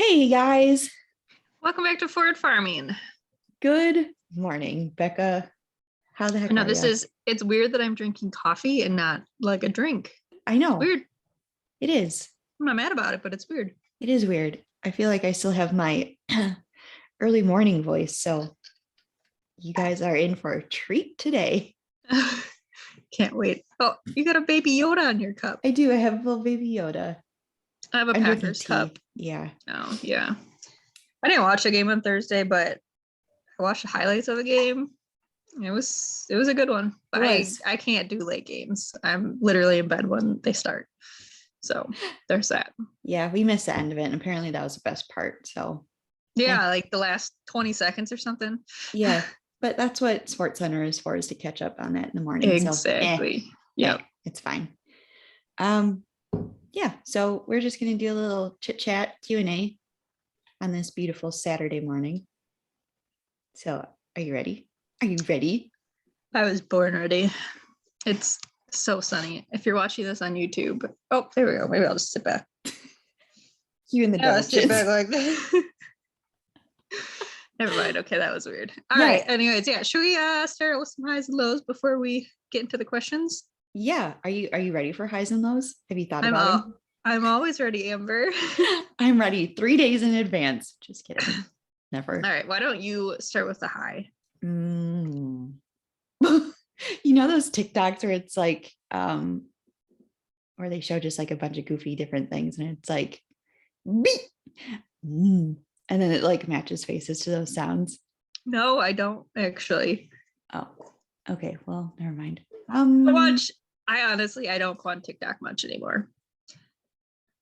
Hey guys, Welcome back to Forward Farming. good morning, Becca. How the I heck know are you? it's weird that I'm drinking coffee and not like a drink. I know Weird. it is. I'm not mad about it, but it's weird. It is weird. I feel like I still have my early morning voice, so you guys are in for a treat today. Can't wait. Oh, you got a baby Yoda on your cup. I do. I have a little baby Yoda. I have a I'm drinking Packers tea. cup. Yeah. Oh, yeah. I didn't watch the game on Thursday, but I watched the highlights of the game. It was a good one. But I can't do late games. I'm literally in bed when they start. So there's that. Yeah, we missed the end of it, and apparently that was the best part. So Yeah, like the last 20 seconds or something. yeah, but that's what Sports Center is for, is to catch up on that in the morning. Exactly. Yeah, it's fine. Um, yeah, so we're just gonna do a little chit chat Q&A on this beautiful Saturday morning. So are you ready? Are you ready? I was born ready. It's so sunny. If you're watching this on YouTube, oh, there we go. Maybe I'll just sit back. You and the Yeah, sit donations. back like that. Never mind. Okay, that was weird. All right. Anyways, yeah. Should we start with some highs and lows before we get into the questions? Yeah. Are you ready for highs and lows? Have you thought about them? I'm always ready, Amber. I'm ready 3 days in advance. Just kidding. Never. All right. Why don't you start with the high? You know those TikToks where it's like where they show just like a bunch of goofy different things, and it's like beep. And then it like matches faces to those sounds. No, I don't actually. Oh, okay. Well, never mind. I honestly don't go on TikTok much anymore.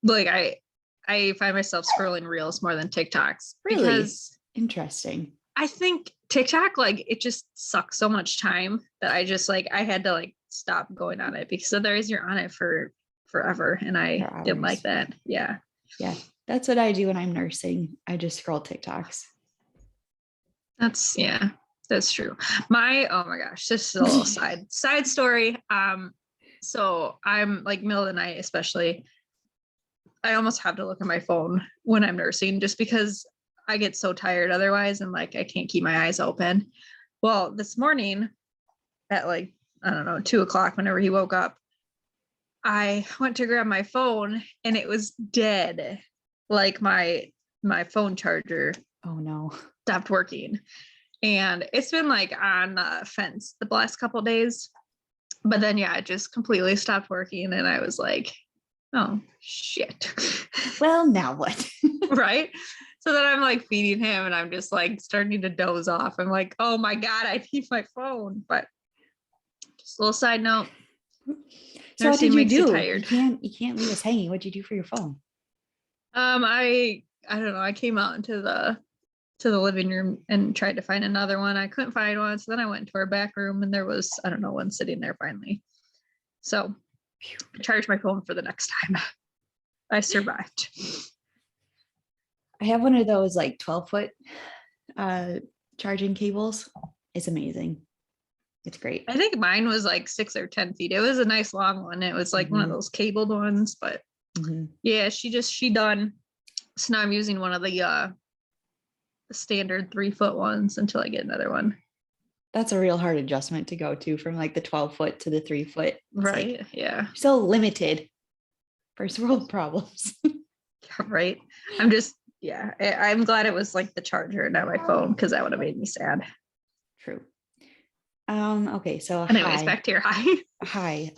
Like I find myself scrolling reels more than TikToks. Really? Because Interesting. I think TikTok, like, it just sucks so much time that I just like I had to like stop going on it, because otherwise you're on it for forever, and I didn't like that. Yeah. That's what I do when I'm nursing. I just scroll TikToks. That's true. Oh my gosh, just a little side story. So I'm like middle of the night, especially, I almost have to look at my phone when I'm nursing, just because I get so tired otherwise, and like I can't keep my eyes open. Well, this morning at like, I don't know, 2:00, whenever he woke up, I went to grab my phone and it was dead. Like my phone charger, oh no, stopped working. And it's been like on the fence the last couple of days. But then yeah, it just completely stopped working, and I was like, oh shit. Well, now what? Right. So then I'm like feeding him, and I'm just like starting to doze off. I'm like, oh my God, I need my phone. But just a little side note. So what did you do? Tired. You can't leave us hanging. What'd you do for your phone? I don't know. I came out into the living room and tried to find another one. I couldn't find one. So then I went to our back room, and there was, I don't know, one sitting there finally. So I charged my phone for the next time. I survived. I have one of those like 12-foot charging cables. It's amazing. It's great. I think mine was like 6 or 10 feet. It was a nice long one. It was like one of those cabled ones, but yeah, she done. So now I'm using one of the standard 3-foot ones until I get another one. That's a real hard adjustment to go to, from like the 12-foot to the 3-foot. Right. Like, yeah. So limited. First world problems. Right. I'm glad it was like the charger, not my phone, because that would have made me sad. True. Okay, so anyways, back to your high. Hi.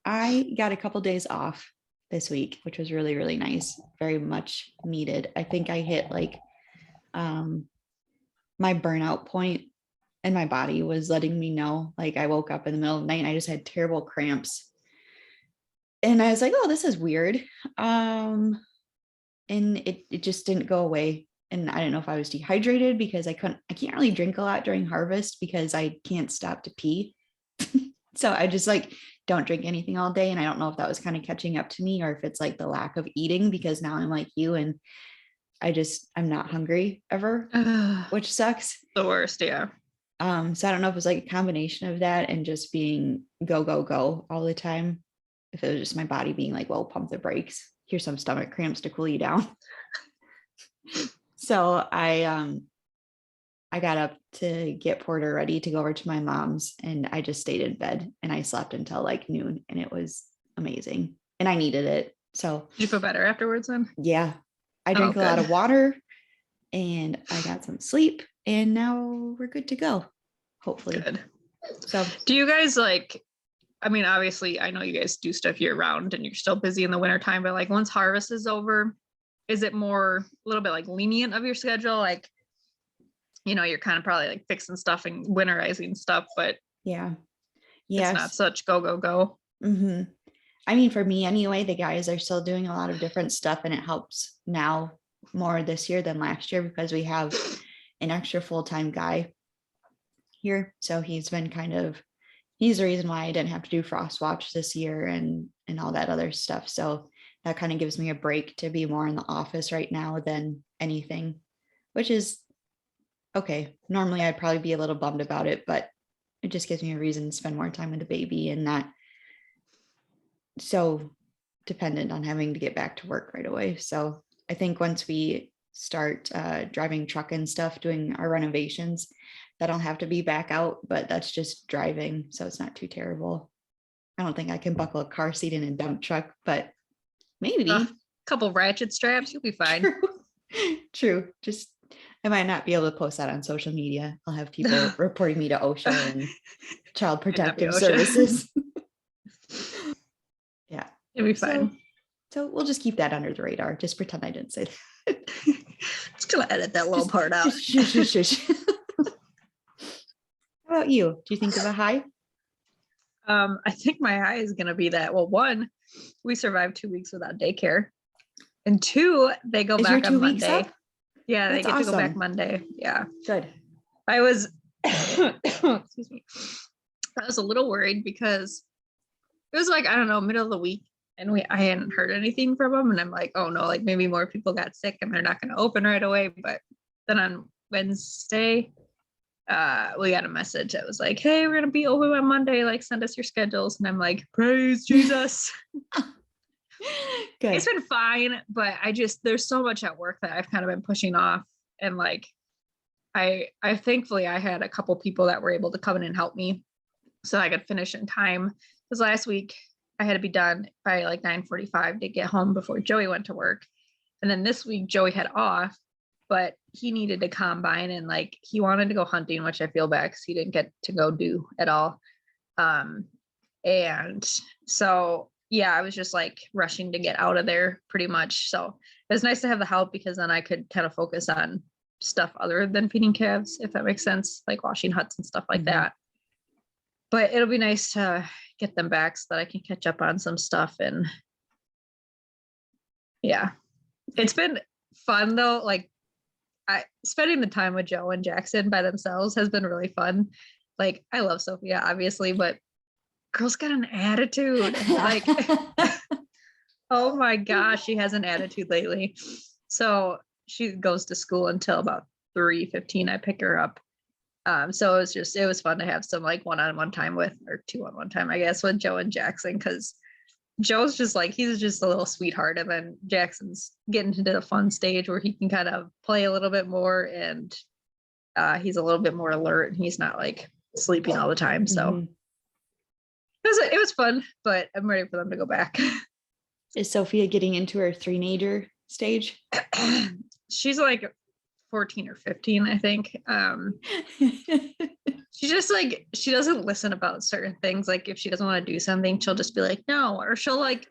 I got a couple days off this week, which was really, really nice. Very much needed. I think I hit like my burnout point, and my body was letting me know. Like, I woke up in the middle of the night and I just had terrible cramps. And I was like, oh, this is weird. And it just didn't go away. And I don't know if I was dehydrated, because I can't really drink a lot during harvest because I can't stop to pee. So I just like don't drink anything all day. And I don't know if that was kind of catching up to me, or if it's like the lack of eating, because now I'm like you, and I'm not hungry ever, which sucks. The worst. Yeah. So I don't know if it was like a combination of that and just being go, go, go all the time. if it was just my body being like, well, pump the brakes. Here's some stomach cramps to cool you down. So I got up to get Porter ready to go over to my mom's, and I just stayed in bed and I slept until like noon, and it was amazing. And I needed it. So Did you feel better afterwards then? yeah, I drank a lot of water and I got some sleep, and now we're good to go. Hopefully. Good. So do you guys like, I mean, obviously I know you guys do stuff year round and you're still busy in the winter time, but like once harvest is over, is it more a little bit like lenient of your schedule? Like, you're kind of probably like fixing stuff and winterizing stuff, but yeah. it's not such go, go, go. Mm-hmm. I mean, for me anyway, the guys are still doing a lot of different stuff, and it helps now more this year than last year because we have an extra full-time guy here. So he's the reason why I didn't have to do frost watch this year and all that other stuff. So that kind of gives me a break to be more in the office right now than anything, which is okay. Normally I'd probably be a little bummed about it, but it just gives me a reason to spend more time with the baby and not so dependent on having to get back to work right away. So I think once we start driving truck and stuff, doing our renovations, that'll have to be back out, but that's just driving. So it's not too terrible. I don't think I can buckle a car seat in a dump truck, but maybe A couple ratchet straps, you'll be fine. True. Just I might not be able to post that on social media. I'll have people reporting me to OSHA and Child Protective Services. Yeah. It'll be fine. So we'll just keep that under the radar. Just pretend I didn't say that. Just gonna edit that little part out. Shush. How about you? Do you think of a high? I think my high is gonna be that. Well, one, we survived 2 weeks without daycare, and two, they go back on Monday. Yeah, they get to go back Monday. Yeah, good. I was, excuse me, I was a little worried because it was like, I don't know, middle of the week, and I hadn't heard anything from them, and I'm like, oh no, like maybe more people got sick and they're not going to open right away. But then on Wednesday, we got a message that was like, hey, we're going to be open on Monday, like send us your schedules. And I'm like, praise Jesus. Good. It's been fine, but there's so much at work that I've kind of been pushing off, and like I thankfully I had a couple people that were able to come in and help me so I could finish in time, because last week I had to be done by like 9:45 to get home before Joey went to work. And then this week Joey had off, but he needed to combine, and like he wanted to go hunting, which I feel bad because he didn't get to go do at all. And so yeah, I was just like rushing to get out of there pretty much. So it was nice to have the help, because then I could kind of focus on stuff other than feeding calves, if that makes sense, like washing huts and stuff like that. But it'll be nice to get them back so that I can catch up on some stuff. And yeah, it's been fun though. Like spending the time with Joe and Jackson by themselves has been really fun. Like I love Sophia, obviously, but girl's got an attitude. Like, oh my gosh, she has an attitude lately. So she goes to school until about 3:15. I pick her up. So it was fun to have some like one-on-one time with, or 2-on-1 time, I guess, with Joe and Jackson, because Joe's just like, he's just a little sweetheart. And then Jackson's getting into the fun stage where he can kind of play a little bit more, and he's a little bit more alert, and he's not like sleeping all the time. So it was fun, but I'm ready for them to go back. Is Sophia getting into her three-nager stage? She's like 14 or 15, I think. She just like, she doesn't listen about certain things. Like if she doesn't want to do something, she'll just be like, no, or she'll like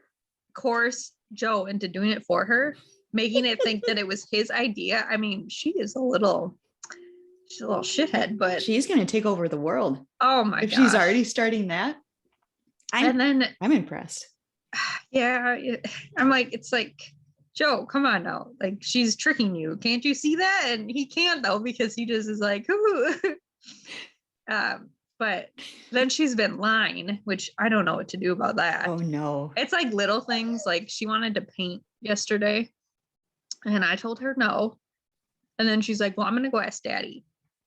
coerce Joe into doing it for her, making it think that it was his idea. I mean, she's a little shithead, but she's going to take over the world. Oh my gosh. If she's already starting that, I'm impressed. Yeah, I'm like, it's like, Joe, come on now. Like she's tricking you. Can't you see that? And he can't though, because he just is like, ooh. But then she's been lying, which I don't know what to do about that. Oh no. It's like little things. Like she wanted to paint yesterday, and I told her no. And then she's like, well, I'm going to go ask Daddy.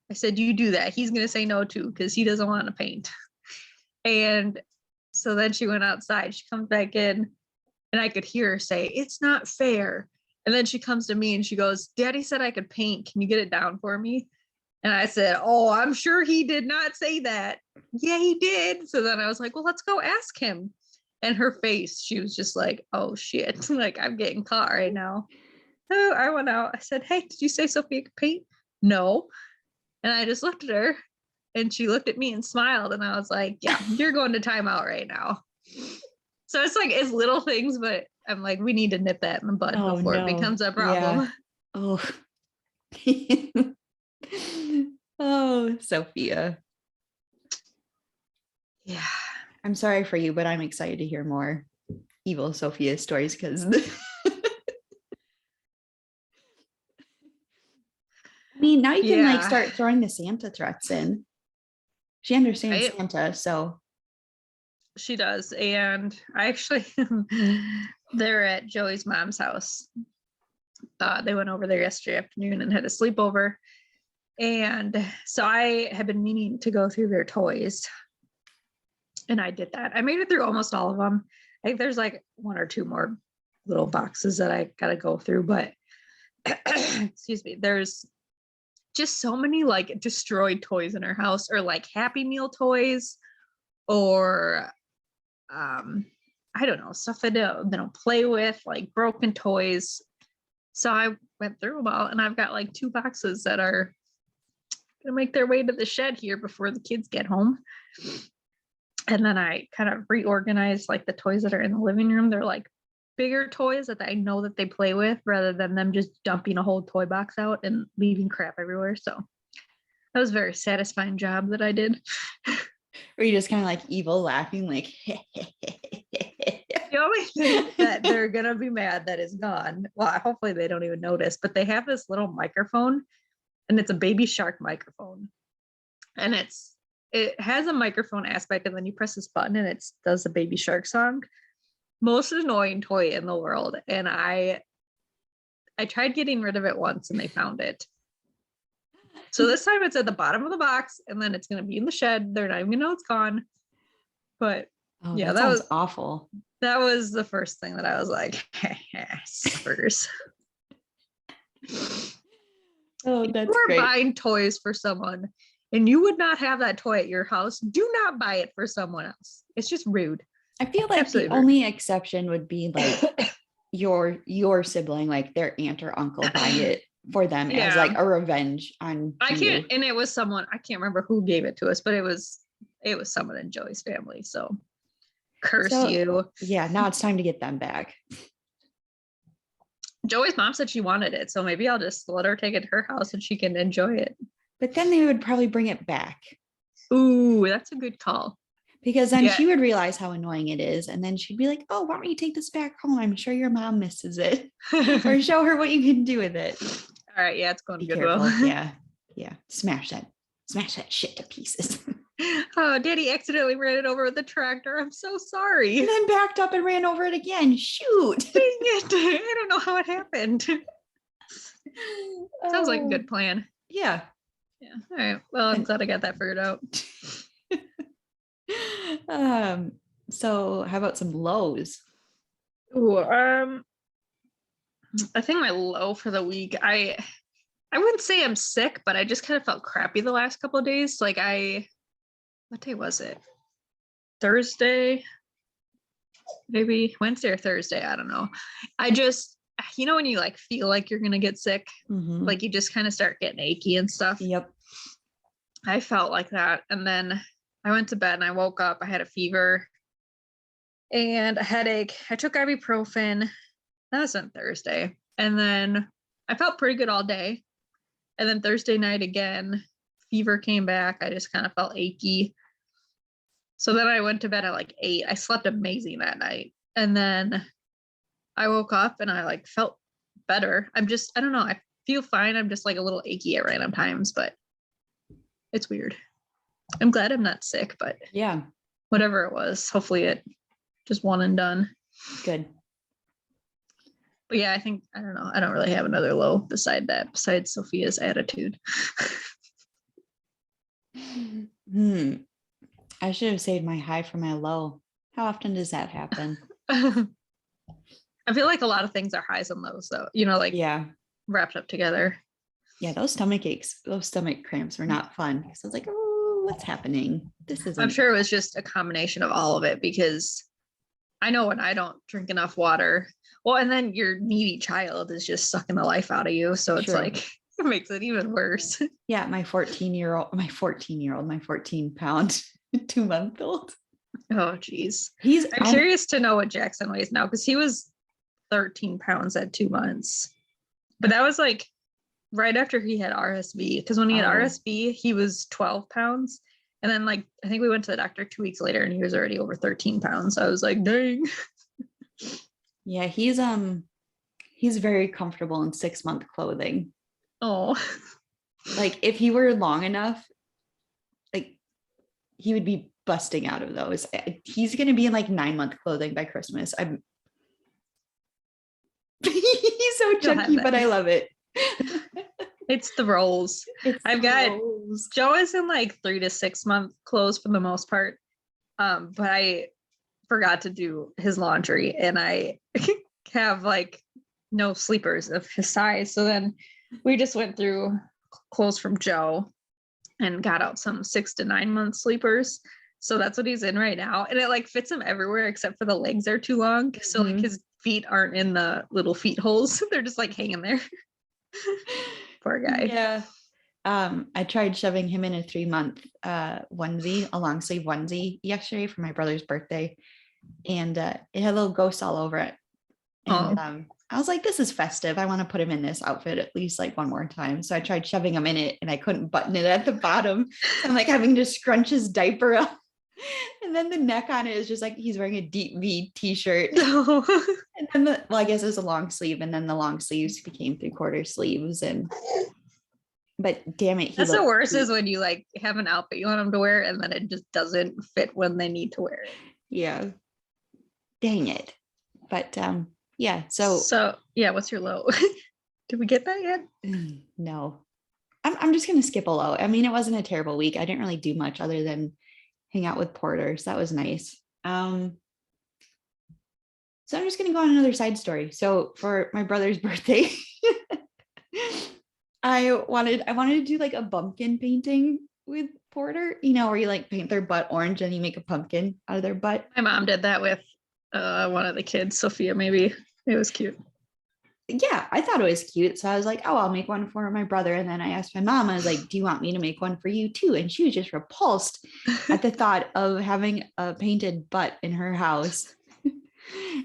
I said, you do that. He's going to say no too, because he doesn't want to paint. And So then she went outside. She comes back in, and I could hear her say, "It's not fair." And then she comes to me and she goes, "Daddy said I could paint. Can you get it down for me?" And I said, "Oh, I'm sure he did not say that." "Yeah, he did." So then I was like, "Well, let's go ask him." And her face, she was just like, "Oh shit." Like, I'm getting caught right now. Oh, I went out. I said, "Hey, did you say Sophia could paint?" "No." And I just looked at her and she looked at me and smiled. And I was like, "Yeah, you're going to timeout right now." So it's like, it's little things, but I'm like, we need to nip that in the bud Oh before it no. becomes a Yeah. problem. Oh. Oh, Sophia. Yeah. I'm sorry for you, but I'm excited to hear more evil Sophia stories because I mean, now you can like Yeah. start throwing the Santa threats in. She understands Right. Santa, so She does. And I actually, they're at Joey's mom's house. They went over there yesterday afternoon and had a sleepover. And so I had been meaning to go through their toys. And I did that. I made it through almost all of them. I think there's like one or two more little boxes that I got to go through. But excuse me, there's just so many like destroyed toys in her house, or like Happy Meal toys, or I don't know, stuff they don't play with, like broken toys. So I went through them all, and I've got like 2 boxes that are gonna make their way to the shed here before the kids get home. And then I kind of reorganized like the toys that are in the living room. They're like bigger toys that I know that they play with, rather than them just dumping a whole toy box out and leaving crap everywhere. So that was a very satisfying job that I did. or you just kind of like evil laughing, like The only thing that they're gonna be mad that is gone. Well, hopefully they don't even notice, but they have this little microphone, and it's a Baby Shark microphone. And it has a microphone aspect, and then you press this button and it does the Baby Shark song. Most annoying toy in the world. And I tried getting rid of it once and they found it. So this time it's at the bottom of the box, and then it's gonna be in the shed. They're not even gonna know it's gone. But oh, yeah, that sounds awful. that was the first thing that I was like, suckers. Oh, If you that's are great. buying toys for someone and you would not have that toy at your house, do not buy it for someone else. It's just rude. I feel like the Absolutely rude. only exception would be like your sibling, like their aunt or uncle buying it for them as Yeah. like a revenge on I can't, you. and it was someone, I can't remember who gave it to us, but it was someone in Joey's family. So curse So you. yeah, now it's time to get them back. Joey's mom said she wanted it, so maybe I'll just let her take it to her house and she can enjoy it. But then they would probably bring it back Ooh, that's a good call. because then Yeah. she would realize how annoying it is. And then she'd be like, oh, why don't you take this back home? I'm sure your mom misses it. Or show her what you can do with it. All right, yeah, it's going Be good. careful. Well, Yeah. Yeah. Smash that shit to pieces. oh, Daddy accidentally ran it over with the tractor. I'm so sorry. And then backed up and ran over it again. Shoot. Dang it. I don't know how it happened. Sounds like a good plan. Yeah. Yeah. All right. Well, I'm glad I got that figured out. So how about some lows? Ooh, I think my low for the week, I wouldn't say I'm sick, but I just kind of felt crappy the last couple of days. Like what day was it? Thursday? Maybe Wednesday or Thursday. I don't know. I just, when you like feel like you're gonna get sick, like you just kind of start getting achy and stuff. Yep. I felt like that. And then I went to bed and I woke up. I had a fever and a headache. I took ibuprofen. That was on Thursday. And then I felt pretty good all day. And then Thursday night again, fever came back. I just kind of felt achy. So then I went to bed at like 8. I slept amazing that night. And then I woke up and I like felt better. I don't know. I feel fine. I'm just like a little achy at random times, but it's weird. I'm glad I'm not sick, but yeah, whatever it was, hopefully it just one and done. Good. But yeah, I don't know. I don't really have another low besides Sophia's attitude. I should have saved my high for my low. How often does that happen? I feel like a lot of things are highs and lows though, like Yeah. wrapped up together. Yeah, those stomach aches, those stomach cramps were not fun. So I was like, oh, what's happening? This I'm isn't sure it was just a combination of all of it, because I know when I don't drink enough water, well, and then your needy child is just sucking the life out of you. So it's true. like, it makes it even worse. Yeah, my 14-pound, 2-month-old. Oh, geez. He's I'm curious to know what Jackson weighs now, because he was 13 pounds at 2 months. But that was like right after he had RSV, because when he had RSV, he was 12 pounds. And then like, I think we went to the doctor 2 weeks later and he was already over 13 pounds. I was like, dang. Yeah, he's very comfortable in 6-month clothing. Oh, Like if he were long enough, like he would be busting out of those. He's gonna be in like 9-month clothing by Christmas. He's so chunky, but I love it. It's the rolls. I've got rolls. Joe is in like 3 to 6 month clothes for the most part. But I forgot to do his laundry and I have like no sleepers of his size. So then we just went through clothes from Joe and got out some 6 to 9 month sleepers. So that's what he's in right now. And it like fits him everywhere except for the legs are too long. So like his feet aren't in the little feet holes. They're just like hanging there. Poor guy. Yeah. I tried shoving him in a 3-month onesie, a long sleeve onesie yesterday for my brother's birthday. And it had little ghosts all over it. And I was like, this is festive. I want to put him in this outfit at least like one more time. So I tried shoving him in it and I couldn't button it at the bottom. So I'm like having to scrunch his diaper up. And then the neck on it is just like he's wearing a deep V t-shirt. And then I guess it was a long sleeve, and then the long sleeves became 3/4 sleeves. But damn it, that's the worst is when you like have an outfit you want them to wear and then it just doesn't fit when they need to wear it. Yeah. Dang it. But yeah. So yeah, what's your low? Did we get that yet? No. I'm just gonna skip a low. I mean, it wasn't a terrible week. I didn't really do much other than hang out with Porter. So that was nice. So I'm just going to go on another side story. So for my brother's birthday, I wanted to do like a pumpkin painting with Porter, where you like paint their butt orange and you make a pumpkin out of their butt. My mom did that with one of the kids, Sophia, maybe. It was cute. Yeah, I thought it was cute. So I was like, oh, I'll make one for my brother. And then I asked my mom, I was like, do you want me to make one for you too? And she was just repulsed at the thought of having a painted butt in her house.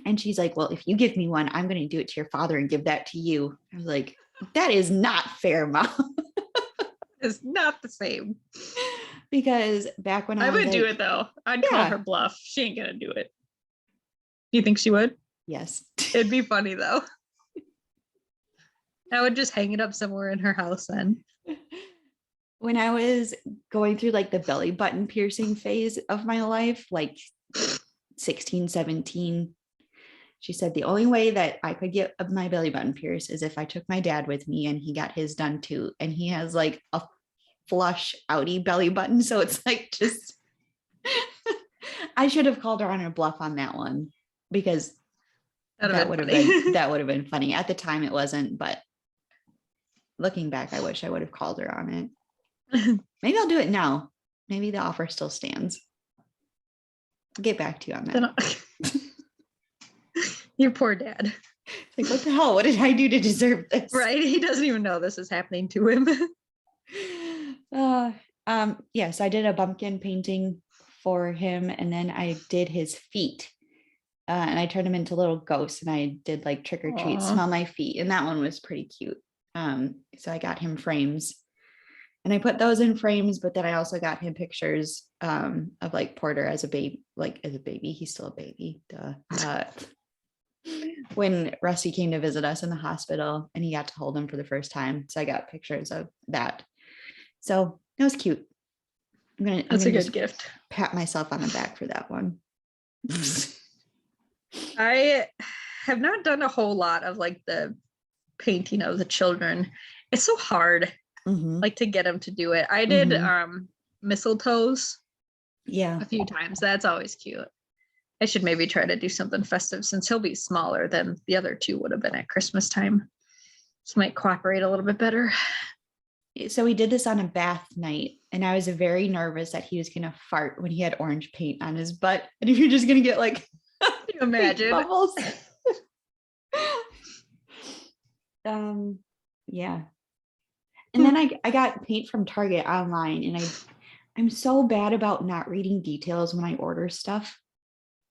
And she's like, well, if you give me one, I'm going to do it to your father and give that to you. I was like, that is not fair, Mom. It's not the same. Because back when I would do it though. I'd call her bluff. She ain't going to do it. You think she would? Yes. It'd be funny though. I would just hang it up somewhere in her house then. When I was going through like the belly button piercing phase of my life, like 16, 17, she said the only way that I could get my belly button pierced is if I took my dad with me and he got his done too. And he has like a flush outie belly button. So it's like just, I should have called her on her bluff on that one because that would have been funny. At the time it wasn't, but looking back, I wish I would have called her on it. Maybe I'll do it now. Maybe the offer still stands. I'll get back to you on that. Your poor dad. Like, what the hell? What did I do to deserve this? Right. He doesn't even know this is happening to him. Yes, I did a pumpkin painting for him, and then I did his feet. And I turned him into little ghosts, and I did like trick or treat, smell my feet. And that one was pretty cute. So I got him frames and I put those in frames, but then I also got him pictures of like Porter as a baby, he's still a baby. When Rusty came to visit us in the hospital and he got to hold him for the first time. So I got pictures of that. So it was cute. That's a good gift. Pat myself on the back for that one. I have not done a whole lot of like the painting of the children. It's so hard like to get them to do it. I did mistletoes a few times. That's always cute. I should maybe try to do something festive since he'll be smaller than the other two would have been at Christmas time. He might cooperate a little bit better. So we did this on a bath night, and I was very nervous that he was gonna fart when he had orange paint on his butt, and if you're just gonna get like Can you imagine bubbles. Yeah. And then I got paint from Target online, and I'm so bad about not reading details when I order stuff.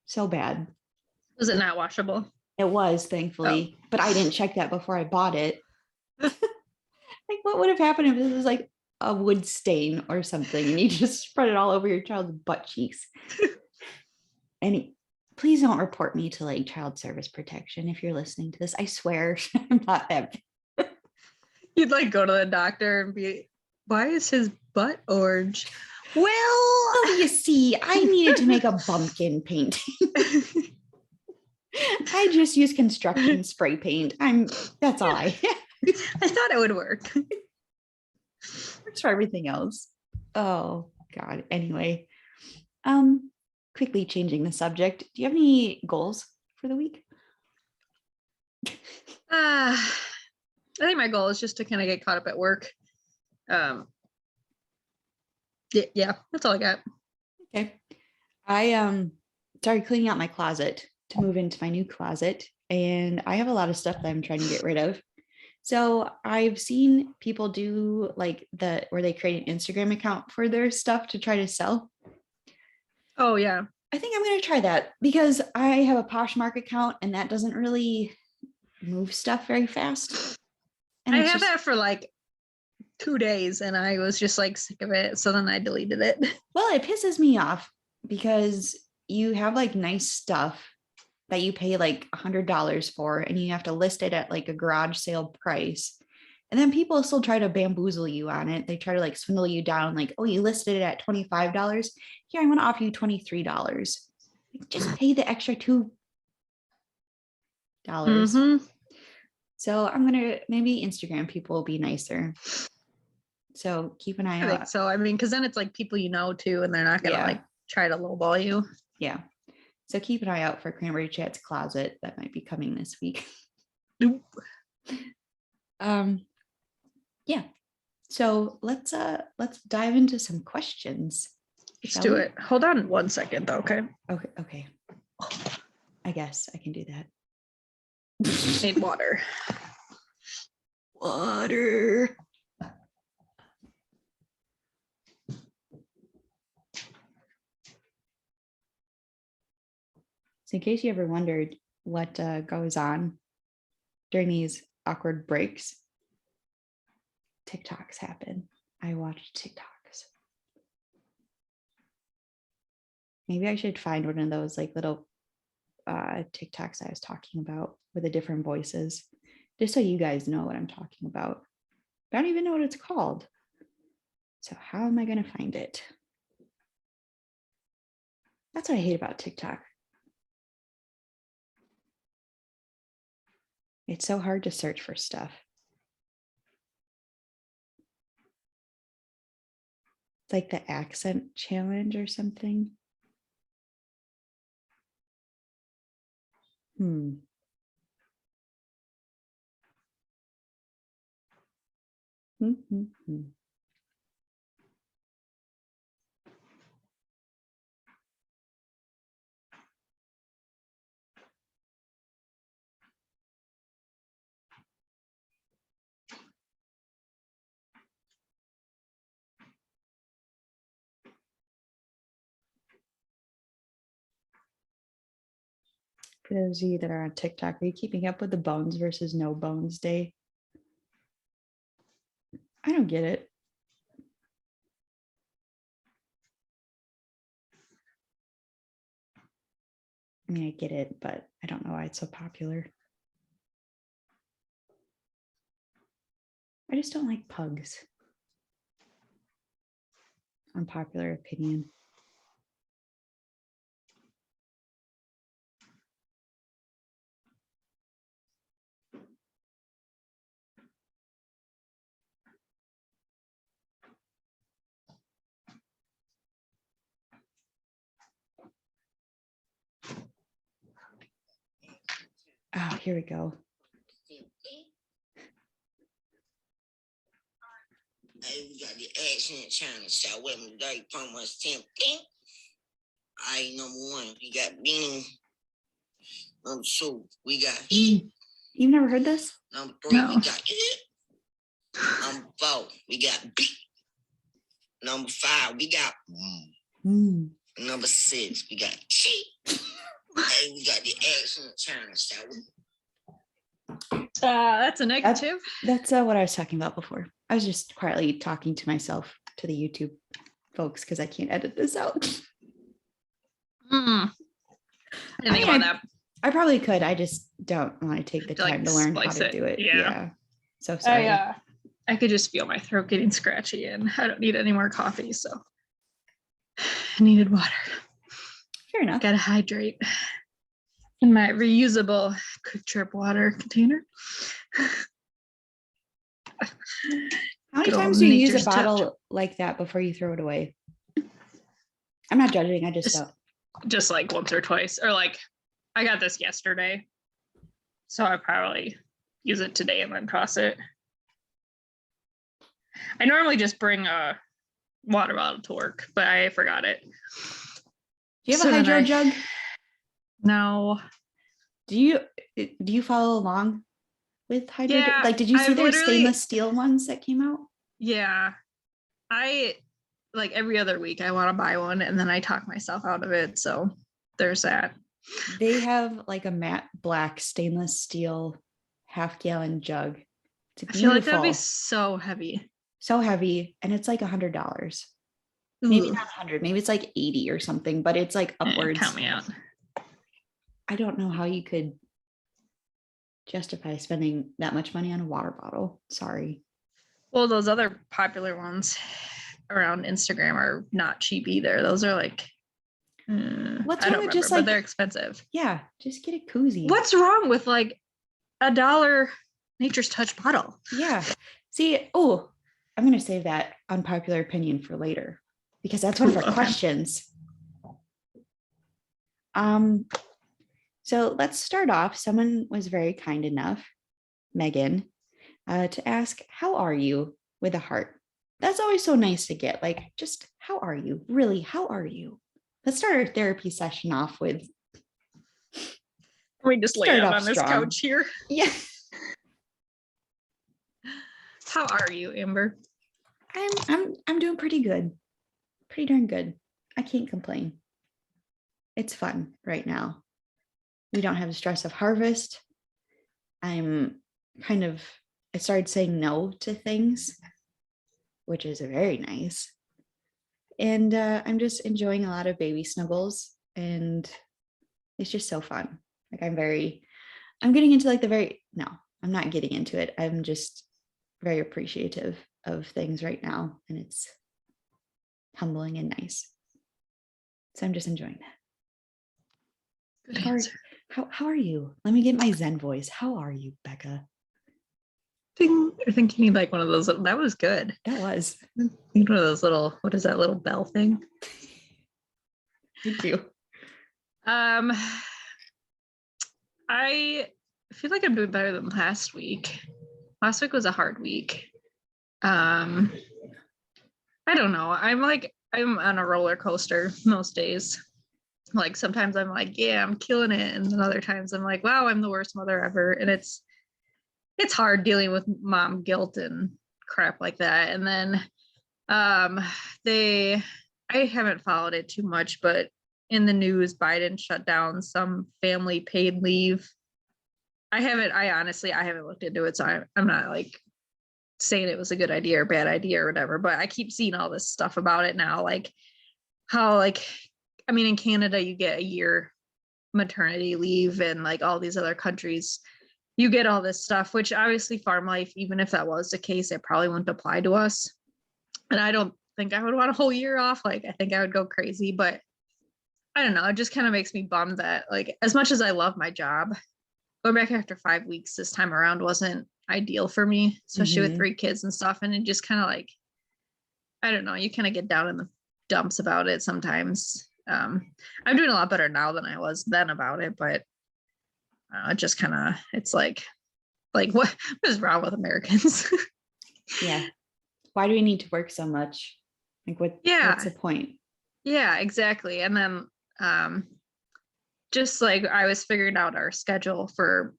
So bad. Was it not washable? It was, thankfully, but I didn't check that before I bought it. Like, what would have happened if this was like a wood stain or something and you just spread it all over your child's butt cheeks? And please don't report me to like child service protection if you're listening to this. I swear I'm not that. You'd like go to the doctor and be, why is his butt orange? Well, you see, I needed to make a bumpkin painting. I just use construction spray paint. That's all I thought it would work. Works for everything else. Oh God. Anyway, quickly changing the subject. Do you have any goals for the week? I think my goal is just to kind of get caught up at work. Yeah, that's all I got. Okay. I started cleaning out my closet to move into my new closet, and I have a lot of stuff that I'm trying to get rid of. So I've seen people do like where they create an Instagram account for their stuff to try to sell. Oh yeah. I think I'm going to try that because I have a Poshmark account and that doesn't really move stuff very fast. And I have that for like 2 days and I was just like sick of it. So then I deleted it. Well, it pisses me off because you have like nice stuff that you pay like $100 for, and you have to list it at like a garage sale price. And then people still try to bamboozle you on it. They try to like swindle you down, like, oh, you listed it at $25. Here, I'm going to offer you $23. Just pay the extra $2. Mm-hmm. So I'm going to maybe Instagram people will be nicer. So keep an eye out. So, I mean, because then it's like people you know too, and they're not going to like try to lowball you. Yeah. So keep an eye out for Cranberry Chat's closet. That might be coming this week. Yeah. So let's dive into some questions. Let's do it. Hold on 1 second though, okay? Okay. I guess I can do that. Need water. Water. So in case you ever wondered what goes on during these awkward breaks, TikToks happen. I watch TikToks. Maybe I should find one of those like little TikToks I was talking about with the different voices, just so you guys know what I'm talking about. I don't even know what it's called. So how am I going to find it? That's what I hate about TikTok. It's so hard to search for stuff. It's like the accent challenge or something. For those of you that are on TikTok, are you keeping up with the bones versus no bones day? I don't get it. I mean, I get it, but I don't know why it's so popular. I just don't like pugs. Unpopular opinion. Oh, here we go. Hey, we got the accent channel. Shout with me today from us 10. I number one, we got Bean. Number two, we got You've never heard this? Number three, No. we got Number four, we got B. Number five, we got Number six, we got T. Hey, we got the accent channel. Shout with me. That's a negative. That's what I was talking about before. I was just quietly talking to myself, to the YouTube folks, because I can't edit this out. I didn't think about that. I probably could. I just don't want to take the time to learn how to do it. Yeah. So sorry. I could just feel my throat getting scratchy, and I don't need any more coffee, so I needed water. Fair enough. Gotta hydrate in my reusable Quick Trip water container. How many Good old times do you use nature's a bottle touch. like that before you throw it away? I'm not judging. I just don't. Just like once or twice, or like I got this yesterday, so I probably use it today and then toss it. I normally just bring a water bottle to work, but I forgot it. Do you have a Hydro Jug? No. Do you follow along with Hydro Jug? Yeah, Like, did you see I've their literally- stainless steel ones that came out? Yeah. I like every other week I want to buy one, and then I talk myself out of it. So there's that. They have like a matte black stainless steel half-gallon jug. It's I feel like that'd be beautiful. so heavy. So heavy, and it's like $100. Maybe Ooh. not 100, maybe it's like 80 or something, but it's like upwards. Count me out. I don't know how you could justify spending that much money on a water bottle. Sorry. Well, those other popular ones around Instagram are not cheap either. Those are like, What's I wrong don't with remember, just but like, they're expensive. yeah, just get a koozie. What's wrong with like $1 Nature's Touch bottle? Yeah. See, oh, I'm going to save that unpopular opinion for later because that's one of our Okay. questions. So let's start off. Someone was very kind enough, Megan, to ask, how are you, with a heart? That's always so nice to get. Like, just how are you? Really, how are you? Let's start our therapy session off with. We just lay Start down off on this strong. couch here. Yeah. How are you, Amber? I'm doing pretty good. Pretty darn good. I can't complain. It's fun right now. We don't have the stress of harvest. I started saying no to things, which is very nice. And I'm just enjoying a lot of baby snuggles, and it's just so fun. Like I'm getting into like no, I'm not getting into it. I'm just very appreciative of things right now, and it's humbling and nice. So I'm just enjoying that. Good answer. How are you? Let me get my Zen voice. How are you, Becca? Ding. I think you need like one of those. That was good. That was. You need one of those little, what is that little bell thing? Thank you. I feel like I'm doing better than last week. Last week was a hard week. I don't know. I'm on a roller coaster most days. Like sometimes I'm like, yeah, I'm killing it. And then other times I'm like, wow, I'm the worst mother ever. And it's hard dealing with mom guilt and crap like that. And then I haven't followed it too much, but in the news, Biden shut down some family paid leave. I haven't looked into it. So I'm not like saying it was a good idea or bad idea or whatever, but I keep seeing all this stuff about it now. Like how, like, I mean, in Canada, you get a year maternity leave, and like all these other countries, you get all this stuff, which obviously farm life, even if that was the case, it probably wouldn't apply to us. And I don't think I would want a whole year off. Like, I think I would go crazy, but I don't know. It just kind of makes me bummed that, like, as much as I love my job, going back after 5 weeks this time around wasn't ideal for me, especially with 3 kids and stuff. And it just kind of like, I don't know, you kind of get down in the dumps about it sometimes. I'm doing a lot better now than I was then about it, but it just kind of, it's like what is wrong with Americans? Yeah. Why do we need to work so much? Like what's the point? Yeah, exactly. And then just like I was figuring out our schedule for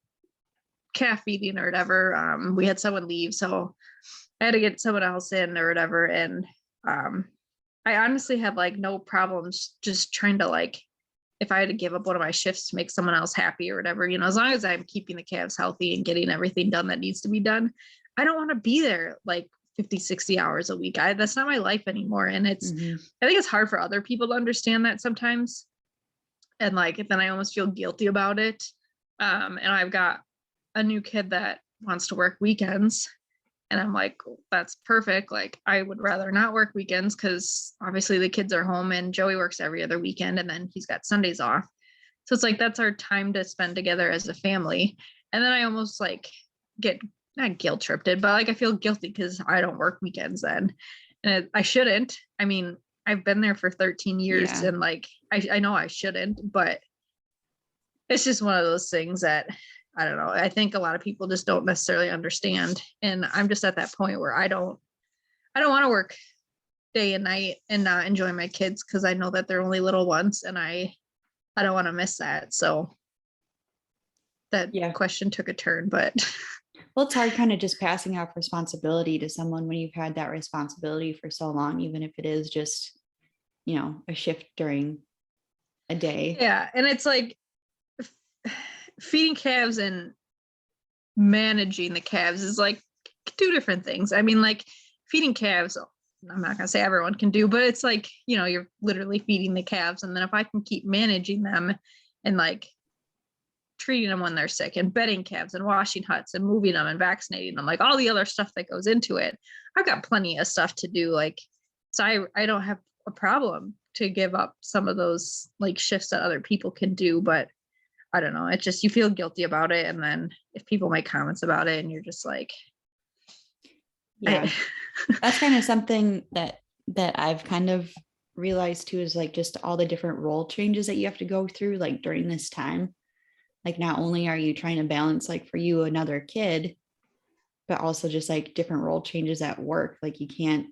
calf feeding or whatever. We had someone leave, so I had to get someone else in or whatever. And I honestly have like no problems just trying to like, if I had to give up one of my shifts to make someone else happy or whatever, as long as I'm keeping the calves healthy and getting everything done that needs to be done, I don't want to be there like 50, 60 hours a week. That's not my life anymore. And I think it's hard for other people to understand that sometimes. And like, then I almost feel guilty about it. And I've got a new kid that wants to work weekends. And I'm like, that's perfect. Like, I would rather not work weekends because obviously the kids are home and Joey works every other weekend and then he's got Sundays off. So it's like, that's our time to spend together as a family. And then I almost like get not guilt tripped, but like I feel guilty because I don't work weekends then. And I shouldn't. I mean, I've been there for 13 years and like, I know I shouldn't, but it's just one of those things that I don't know. I think a lot of people just don't necessarily understand. And I'm just at that point where I don't want to work day and night and not enjoy my kids because I know that they're only little ones and I don't want to miss that. So that question took a turn, but well, it's hard kind of just passing off responsibility to someone when you've had that responsibility for so long, even if it is just, a shift during a day. Yeah. And it's like feeding calves and managing the calves is like two different things. I mean, like feeding calves, I'm not going to say everyone can do, but it's like, you're literally feeding the calves. And then if I can keep managing them and like treating them when they're sick and bedding calves and washing huts and moving them and vaccinating them, like all the other stuff that goes into it, I've got plenty of stuff to do. Like, so I don't have a problem to give up some of those like shifts that other people can do, but I don't know. It's just, you feel guilty about it. And then if people make comments about it and you're just like, yeah, that's kind of something that I've kind of realized too, is like just all the different role changes that you have to go through, like during this time. Like not only are you trying to balance like for you another kid, but also just like different role changes at work. Like you can't,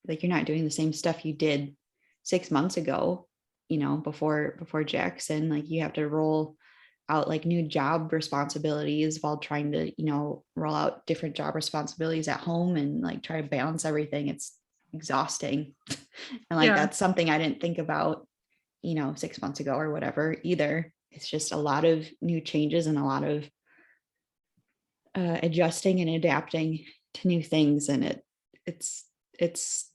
like you're not doing the same stuff you did 6 months ago, before Jackson. Like you have to roll out like new job responsibilities while trying to, roll out different job responsibilities at home and like try to balance everything. It's exhausting. And like that's something I didn't think about, 6 months ago or whatever either. It's just a lot of new changes and a lot of adjusting and adapting to new things. And it's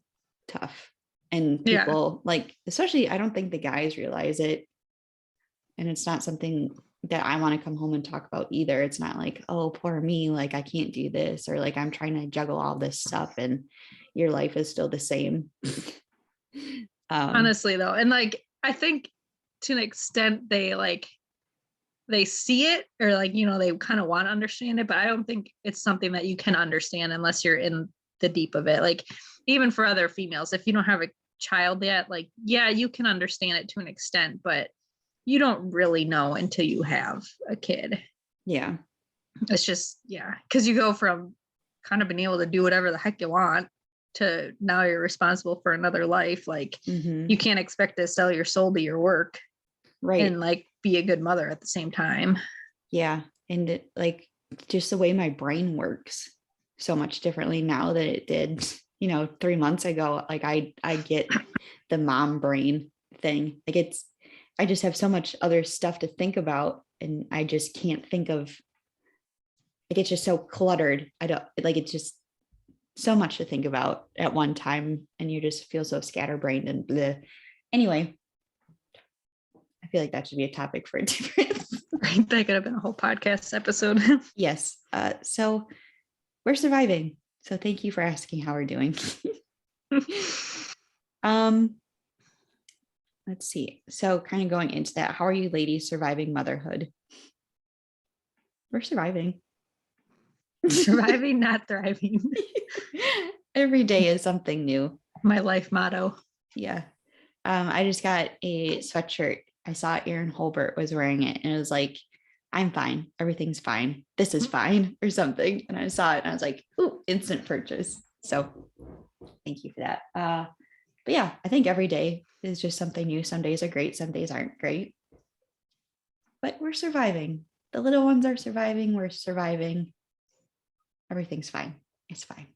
tough. And people like, especially, I don't think the guys realize it. And it's not something that I want to come home and talk about either. It's not like, oh, poor me, like I can't do this, or like I'm trying to juggle all this stuff and your life is still the same. Honestly though, and like I think to an extent they see it, or like they kind of want to understand it, but I don't think it's something that you can understand unless you're in the deep of it. Like even for other females, if you don't have a child yet, like you can understand it to an extent, but you don't really know until you have a kid. Yeah, it's just because you go from kind of being able to do whatever the heck you want to now you're responsible for another life. Like you can't expect to sell your soul to your work, right, and like be a good mother at the same time. Yeah. And it, like just the way my brain works so much differently now than it did 3 months ago. Like I get the mom brain thing. Like I just have so much other stuff to think about, and I just can't think of, like it's just so cluttered. I don't like, it's just so much to think about at one time, and you just feel so scatterbrained and bleh. Anyway, I feel like that should be a topic for a different. That could have been a whole podcast episode. Yes. So we're surviving. So thank you for asking how we're doing. Let's see. So kind of going into that, how are you ladies surviving motherhood? We're surviving. Surviving, not thriving. Every day is something new. My life motto. Yeah. I just got a sweatshirt. I saw Aaron Holbert was wearing it, and it was like I'm fine. Everything's fine. This is fine or something. And I saw it and I was like, ooh, instant purchase. So thank you for that. But yeah, I think every day is just something new. Some days are great. Some days aren't great, but we're surviving. The little ones are surviving. We're surviving. Everything's fine. It's fine.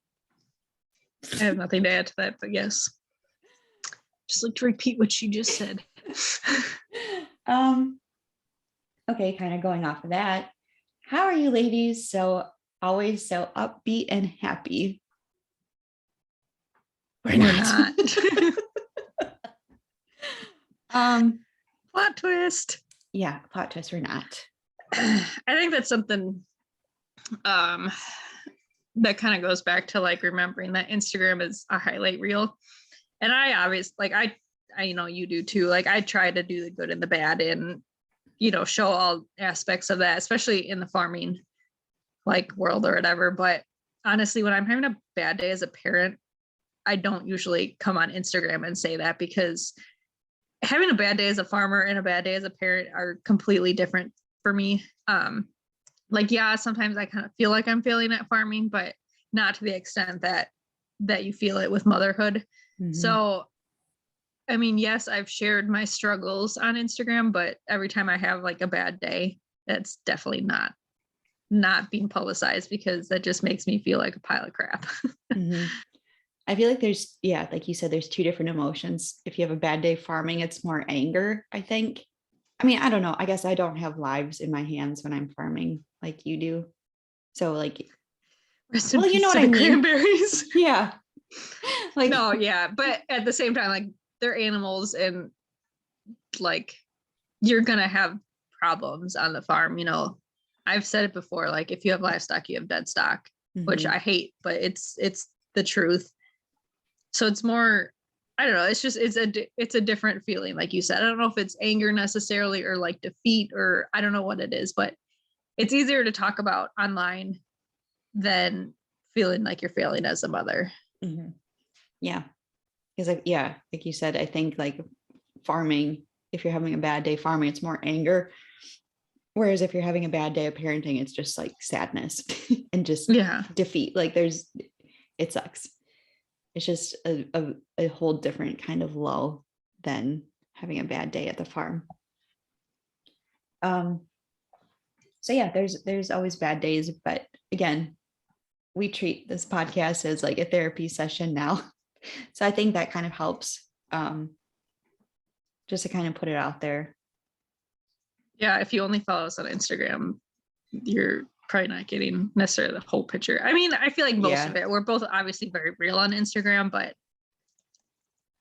I have nothing to add to that, but yes. Just like to repeat what she just said. Okay, kind of going off of that. How are you ladies always so upbeat and happy? We're not. Plot twist. Yeah, plot twist, we're not. I think that's something that kind of goes back to like remembering that Instagram is a highlight reel. And I obviously like I know you do too. Like I try to do the good and the bad and show all aspects of that, especially in the farming like world or whatever. But honestly, when I'm having a bad day as a parent, I don't usually come on Instagram and say that, because having a bad day as a farmer and a bad day as a parent are completely different for me. Like, yeah, sometimes I kind of feel like I'm failing at farming, but not to the extent that you feel it with motherhood. Mhm. So, I mean, yes, I've shared my struggles on Instagram, but every time I have like a bad day, that's definitely not being publicized, because that just makes me feel like a pile of crap. Mhm. I feel like there's, yeah, like you said, there's two different emotions. If you have a bad day farming, it's more anger, I think. I mean, I don't know. I guess I don't have lives in my hands when I'm farming like you do. So like, Rest in well, you peace know what to I the mean? Cranberries. Yeah. Like, No, yeah, but at the same time, like they're animals, and like you're gonna have problems on the farm. I've said it before, like if you have livestock, you have dead stock, which mhm. I hate, but it's the truth. So it's more, I don't know, it's just it's a different feeling, like you said. I don't know if it's anger necessarily or like defeat, or I don't know what it is, but it's easier to talk about online than feeling like you're failing as a mother. Mhm. Yeah. Because like, yeah, like you said, I think like farming, if you're having a bad day farming, it's more anger. Whereas if you're having a bad day of parenting, it's just like sadness and just Yeah. defeat. Like it sucks. It's just a whole different kind of low than having a bad day at the farm. So yeah, there's always bad days, but again, we treat this podcast as like a therapy session now. So I think that kind of helps, just to kind of put it out there. Yeah, if you only follow us on Instagram, you're probably not getting necessarily the whole picture. I mean, I feel like most of it, we're both obviously very real on Instagram, but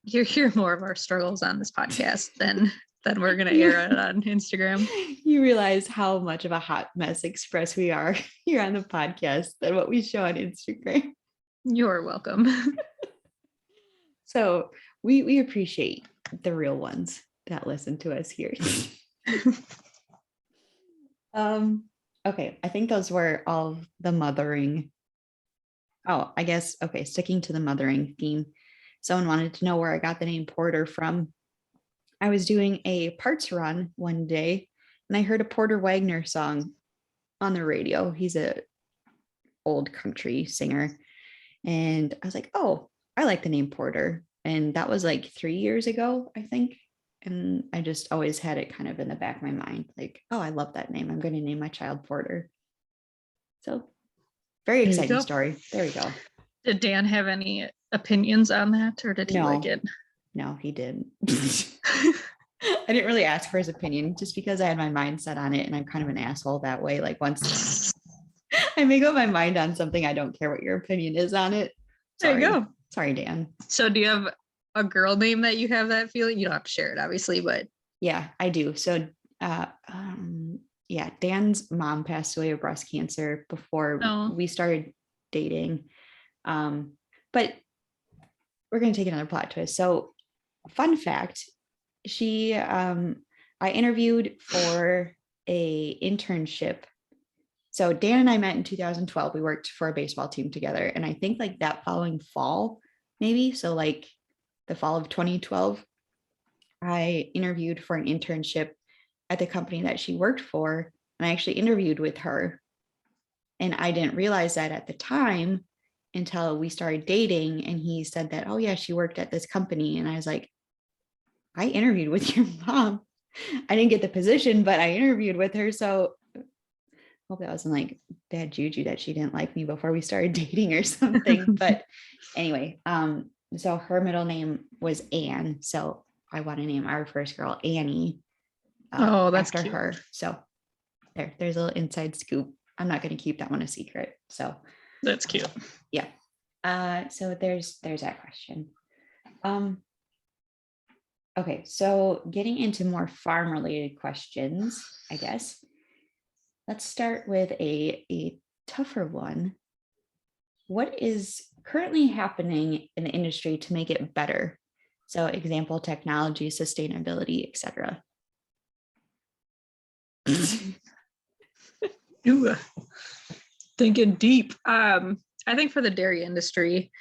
you hear more of our struggles on this podcast than we're going to air it on Instagram. You realize how much of a hot mess express we are here on the podcast than what we show on Instagram. You're welcome. So we appreciate the real ones that listen to us here. Okay, I think those were all the mothering. Oh, I guess, okay, sticking to the mothering theme. Someone wanted to know where I got the name Porter from. I was doing a parts run one day and I heard a Porter Wagner song on the radio. He's a old country singer. And I was like, oh, I like the name Porter. And that was like 3 years ago, I think. And I just always had it kind of in the back of my mind, like, oh, I love that name. I'm going to name my child Porter. So very exciting story. There we go. Did Dan have any opinions on that, or did he like it? No, he didn't. I didn't really ask for his opinion just because I had my mind set on it, and I'm kind of an asshole that way. Like once I make up my mind on something, I don't care what your opinion is on it. Sorry. There you go. Sorry, Dan. So do you have a girl name that you have that feeling? You don't have to share it, obviously, but yeah, I do. So yeah, Dan's mom passed away of breast cancer before we started dating. But we're going to take another plot twist. So fun fact, I interviewed for a internship. So Dan and I met in 2012. We worked for a baseball team together. And I think like that following fall, maybe, so like the fall of 2012, I interviewed for an internship at the company that she worked for. And I actually interviewed with her. And I didn't realize that at the time until we started dating. And he said that, oh, yeah, she worked at this company. And I was like, I interviewed with your mom. I didn't get the position, but I interviewed with her. So I hope that wasn't like bad juju that she didn't like me before we started dating or something. But anyway, so her middle name was Anne. So I want to name our first girl Annie That's after cute. her. So there's a little inside scoop. I'm not going to keep that one a secret. So That's cute. Yeah. So there's that question. Okay, so getting into more farm related questions, I guess. Let's start with a tougher one. What is currently happening in the industry to make it better? So example, technology, sustainability, etc. Ooh, thinking deep. I think for the dairy industry,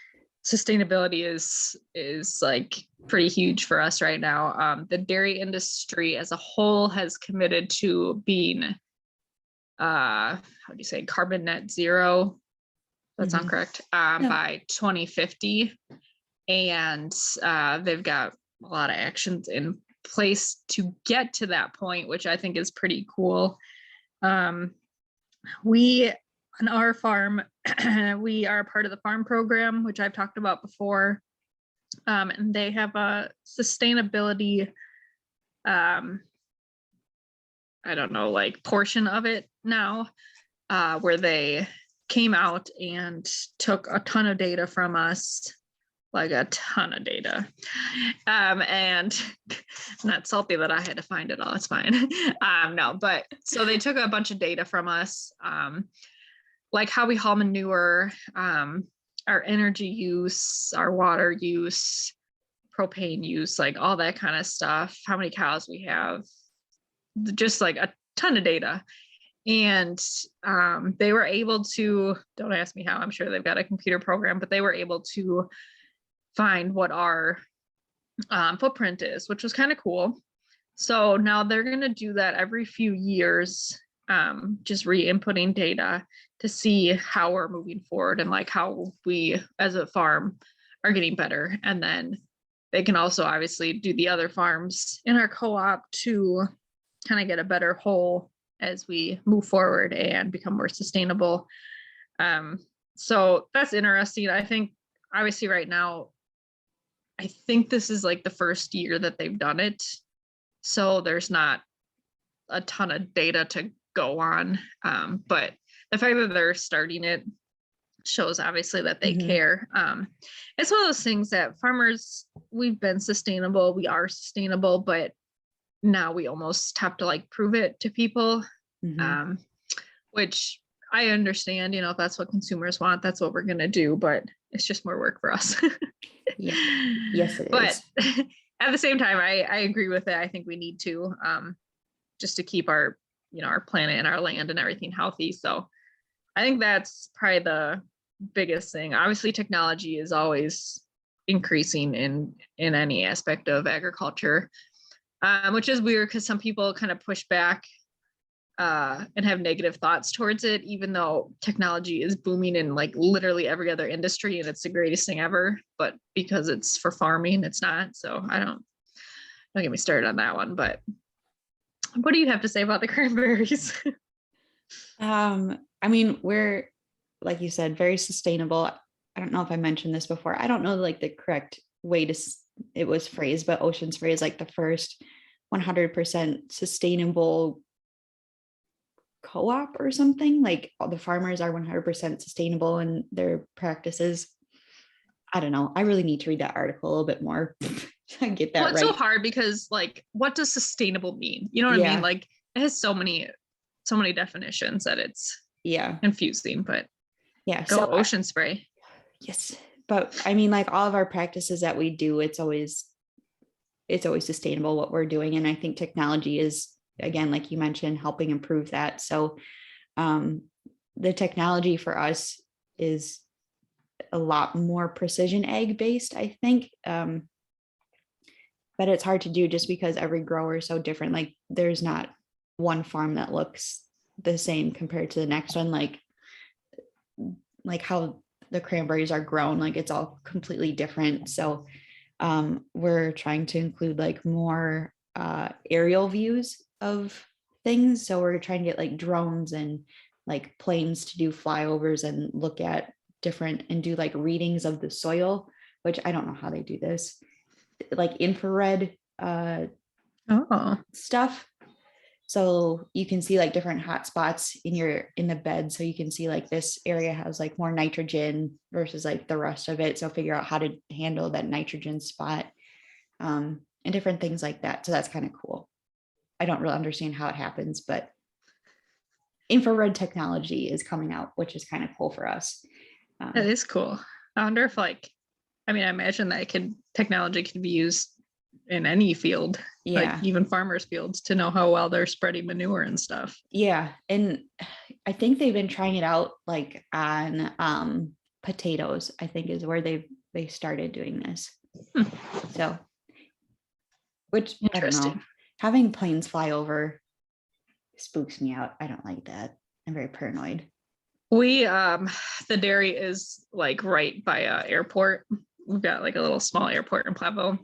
sustainability is like pretty huge for us right now. The dairy industry as a whole has committed to being how do you say, carbon net zero? That's not correct. By 2050. And they've got a lot of actions in place to get to that point, which I think is pretty cool. We on our farm, we are part of the farm program, which I've talked about before. And they have a sustainability, I don't know, like portion of it now, where they came out and took a ton of data from us, like a ton of data. And not salty that I had to find it all, it's fine. No, but so they took a bunch of data from us, like how we haul manure, our energy use, our water use, propane use, like all that kind of stuff, how many cows we have, just like a ton of data. And they were able to, don't ask me how, I'm sure they've got a computer program, but they were able to find what our footprint is, which was kind of cool. So now they're going to do that every few years, just re-inputting data to see how we're moving forward and like how we as a farm are getting better. And then they can also obviously do the other farms in our co-op to kind of get a better whole as we move forward and become more sustainable. So that's interesting. I think obviously right now, I think this is like the first year that they've done it. So there's not a ton of data to go on. But the fact that they're starting it shows obviously that they care. It's one of those things that farmers, we've been sustainable, we are sustainable, but now we almost have to like prove it to people, which I understand, you know, if that's what consumers want, that's what we're going to do, but it's just more work for us. Yeah. Yes, it but is. At the same time, I agree with it. I think we need to, just to keep our, you know, our planet and our land and everything healthy. So I think that's probably the biggest thing. Obviously, technology is always increasing in any aspect of agriculture, which is weird because some people kind of push back and have negative thoughts towards it, even though technology is booming in like literally every other industry and it's the greatest thing ever. But because it's for farming, it's not. So don't get me started on that one. But what do you have to say about the cranberries? I mean, we're, like you said, very sustainable. I don't know if I mentioned this before. I don't know like the correct way it was phrased, but Ocean's phrase like the first 100% sustainable co-op or something, like all the farmers are 100% sustainable in their practices. I don't know. I really need to read that article a little bit more. I get that It's right. so hard because like, what does sustainable mean? You know what I mean? Like it has so many definitions that it's confusing, but yeah. Go so Ocean Spray. Yes. But I mean, like all of our practices that we do, it's always sustainable what we're doing. And I think technology is, again, like you mentioned, helping improve that. So the technology for us is a lot more precision egg based, I think. But it's hard to do just because every grower is so different. Like there's not one farm that looks the same compared to the next one, like how the cranberries are grown, like it's all completely different. So we're trying to include like more aerial views of things. So we're trying to get like drones and like planes to do flyovers and look at different and do like readings of the soil, which I don't know how they do this, like infrared stuff. So you can see like different hot spots in the bed. So you can see like this area has like more nitrogen versus like the rest of it. So figure out how to handle that nitrogen spot, and different things like that. So that's kind of cool. I don't really understand how it happens, but infrared technology is coming out, which is kind of cool for us. That is cool. I wonder if I imagine that technology can be used in any field, like even farmers' fields, to know how well they're spreading manure and stuff. Yeah. And I think they've been trying it out like on potatoes, I think is where they started doing this. So, which I don't know, having planes fly over spooks me out. I don't like that. I'm very paranoid. We the dairy is like right by a airport. We've got like a little small airport in Platteville.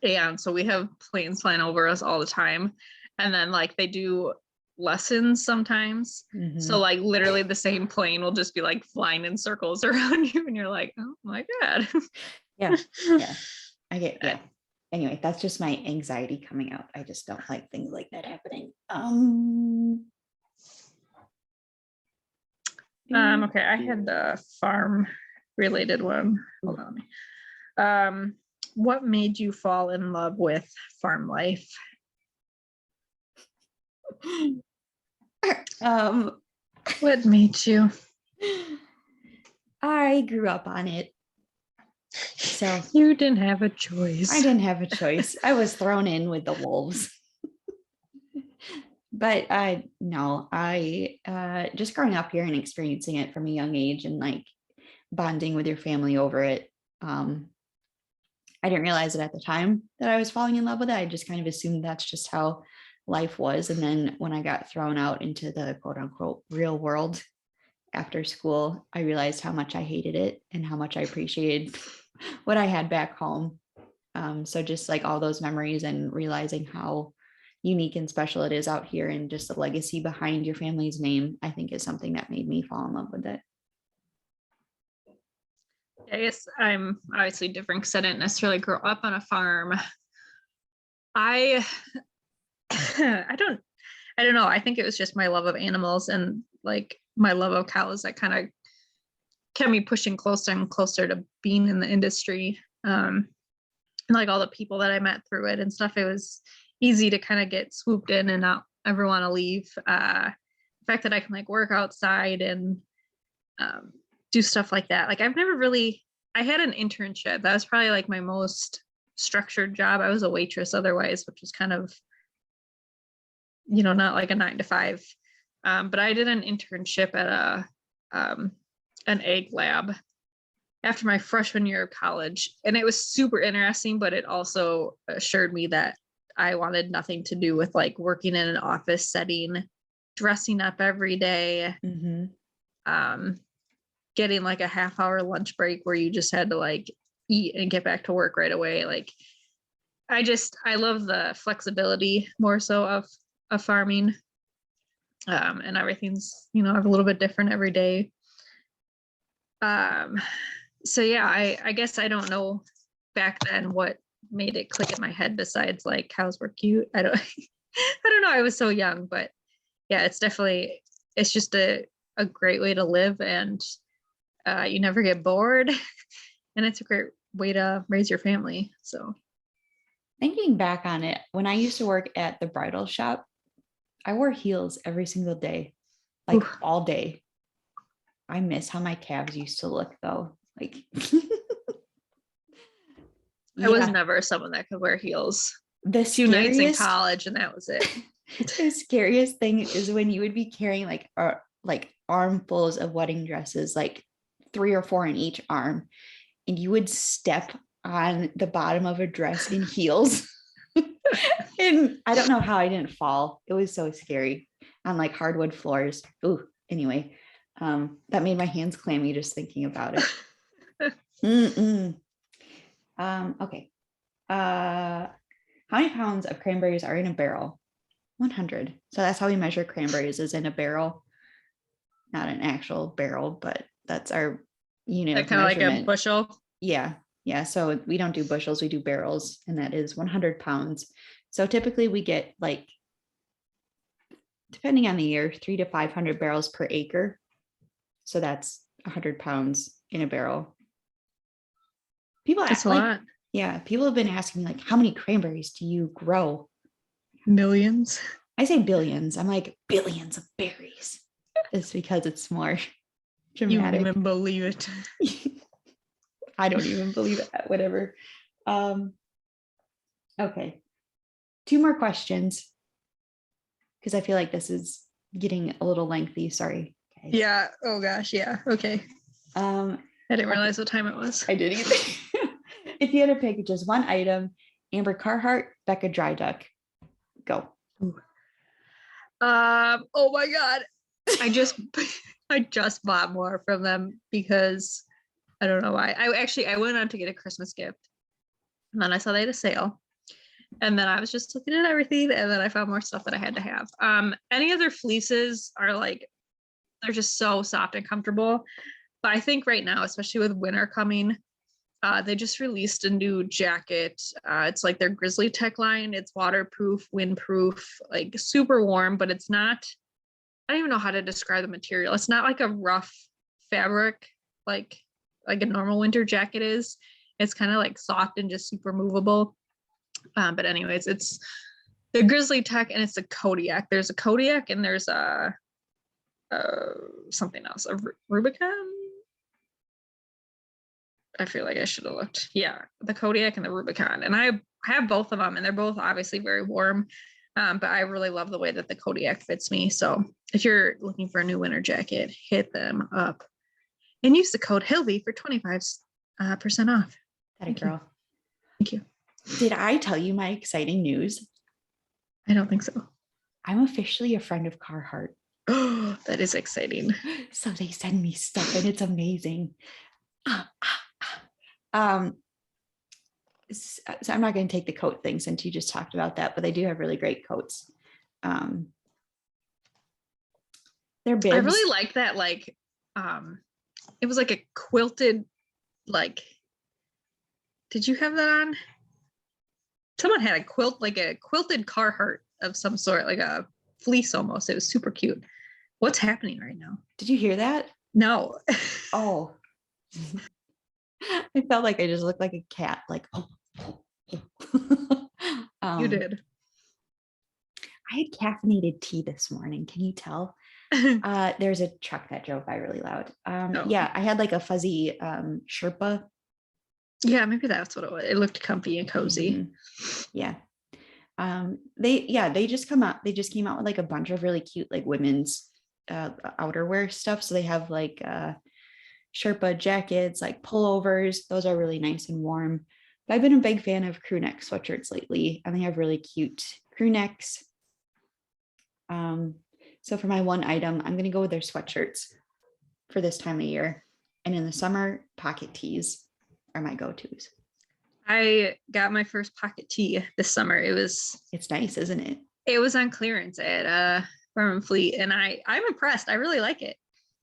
And so we have planes flying over us all the time. And then like they do lessons sometimes. Mm-hmm. So like literally the same plane will just be like flying in circles around you. And you're like, oh my God. Yeah. I get that. Anyway, that's just my anxiety coming out. I just don't like things like that happening. Okay, I had the farm related one. Hold on. What made you fall in love with farm life? What made you? I grew up on it. So you didn't have a choice. I didn't have a choice. I was thrown in with the wolves. But I just growing up here and experiencing it from a young age and like bonding with your family over it. I didn't realize it at the time that I was falling in love with it. I just kind of assumed that's just how life was. And then when I got thrown out into the quote unquote real world after school, I realized how much I hated it and how much I appreciated what I had back home. So just like all those memories and realizing how unique and special it is out here and just the legacy behind your family's name, I think is something that made me fall in love with it. I guess I'm obviously different because I didn't necessarily grow up on a farm. I don't know. I think it was just my love of animals and like my love of cows that kind of kept me pushing closer and closer to being in the industry. And like all the people that I met through it and stuff, it was easy to kind of get swooped in and not ever want to leave. The fact that I can like work outside and do stuff like that. Like I had an internship. That was probably like my most structured job. I was a waitress otherwise, which was kind of, not like a 9 to 5. But I did an internship at an egg lab after my freshman year of college. And it was super interesting, but it also assured me that I wanted nothing to do with like working in an office setting, dressing up every day, getting like a half-hour lunch break where you just had to like eat and get back to work right away. Like I love the flexibility more so of farming. And everything's, a little bit different every day. So yeah, I guess I don't know back then what made it click in my head besides like cows were cute. I don't know. I was so young, but yeah, it's just a great way to live, and you never get bored, and it's a great way to raise your family. So thinking back on it, when I used to work at the bridal shop, I wore heels every single day, like all day. I miss how my calves used to look though. Like I was never someone that could wear heels. The 2 nights in college and that was it. The scariest thing is when you would be carrying like armfuls of wedding dresses, like 3 or 4 in each arm, and you would step on the bottom of a dress in heels. And I don't know how I didn't fall. It was so scary on like hardwood floors. Ooh, anyway, that made my hands clammy just thinking about it. Okay. How many pounds of cranberries are in a barrel? 100. So that's how we measure cranberries, is in a barrel, not an actual barrel, but that's our unit of Kind of like a measurement. bushel. Yeah. Yeah. So we don't do bushels, we do barrels, and that is 100 pounds. So typically we get like, depending on the year, 300 to 500 barrels per acre. So that's 100 pounds in a barrel. People That's a like, lot. yeah, people have been asking me like, how many cranberries do you grow? Millions. I say billions. I'm like, billions of berries. It's because it's more You wouldn't dramatic. even believe it. I don't even believe it. Whatever. Okay. 2 more questions, because I feel like this is getting a little lengthy. Sorry, guys. Yeah. Oh gosh. Yeah. Okay. I didn't realize what time it was. I didn't either. If you had to pick just one item, Amber Carhart, Becca Dry Duck, go. Oh my God. I just bought more from them because I don't know why. I went on to get a Christmas gift, and then I saw they had a sale, and then I was just looking at everything, and then I found more stuff that I had to have. Any other fleeces are like, they're just so soft and comfortable, but I think right now, especially with winter coming, they just released a new jacket. It's like their Grizzly Tech line. It's waterproof, windproof, like super warm, but it's not, I don't even know how to describe the material. It's not like a rough fabric like a normal winter jacket is. It's kind of like soft and just super movable. But anyways, it's the Grizzly Tech, and it's a Kodiak. There's a Kodiak and there's a something else, a Rubicon. I feel like I should have looked. Yeah, the Kodiak and the Rubicon. And I have both of them, and they're both obviously very warm. But I really love the way that the Kodiak fits me. So if you're looking for a new winter jacket, hit them up and use the code HILVY for 25% off. That a girl. Thank you. Did I tell you my exciting news? I don't think so. I'm officially a friend of Carhartt. Oh, that is exciting. So they send me stuff and it's amazing. So I'm not going to take the coat thing since you just talked about that, but they do have really great coats. They're bibs. I really like that. Like, it was like a quilted, like, did you have that on? Someone had a quilt, like a quilted Carhartt of some sort, like a fleece almost. It was super cute. What's happening right now? Did you hear that? No. Oh. I felt like I just looked like a cat, like, oh. You did. I had caffeinated tea this morning. Can you tell? There's a truck that drove by really loud. Yeah, I had like a fuzzy Sherpa. Yeah, maybe that's what it was. It looked comfy and cozy. Mm-hmm. Yeah. They just came out with like a bunch of really cute like women's outerwear stuff. So they have like Sherpa jackets, like pullovers. Those are really nice and warm. But I've been a big fan of crew neck sweatshirts lately, and they have really cute crew necks. So for my one item, I'm going to go with their sweatshirts for this time of year. And in the summer, pocket tees are my go-tos. I got my first pocket tee this summer. It's nice, isn't it? It was on clearance at Farm and Fleet, and I'm impressed. I really like it.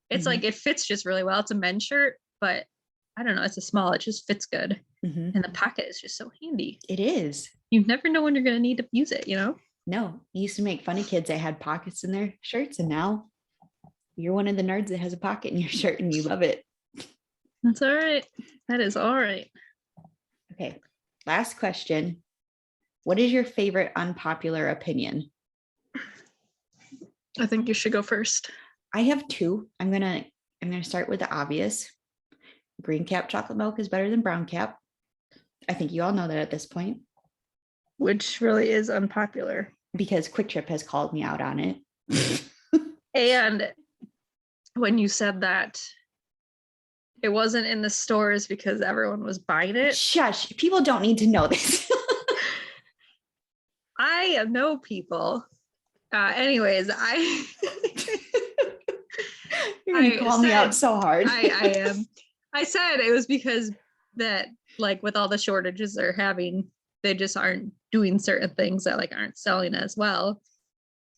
It's like, it fits just really well. It's a men's shirt, but I don't know, it's a small, it just fits good. And the pocket is just so handy. It is. You never know when you're going to need to use it, you know? No, you used to make fun of kids that had pockets in their shirts, and now you're one of the nerds that has a pocket in your shirt and you love it. That's all right. That is all right. Okay, last question. What is your favorite unpopular opinion? I think you should go first. I have 2. I'm gonna start with the obvious. Green cap chocolate milk is better than brown cap. I think you all know that at this point. Which really is unpopular. Because Quick Trip has called me out on it. And when you said that it wasn't in the stores because everyone was buying it. Shush, people don't need to know this. I know people. Anyways, You're gonna call me out so hard. I am. I said it was because that like with all the shortages they're having, they just aren't doing certain things that like aren't selling as well.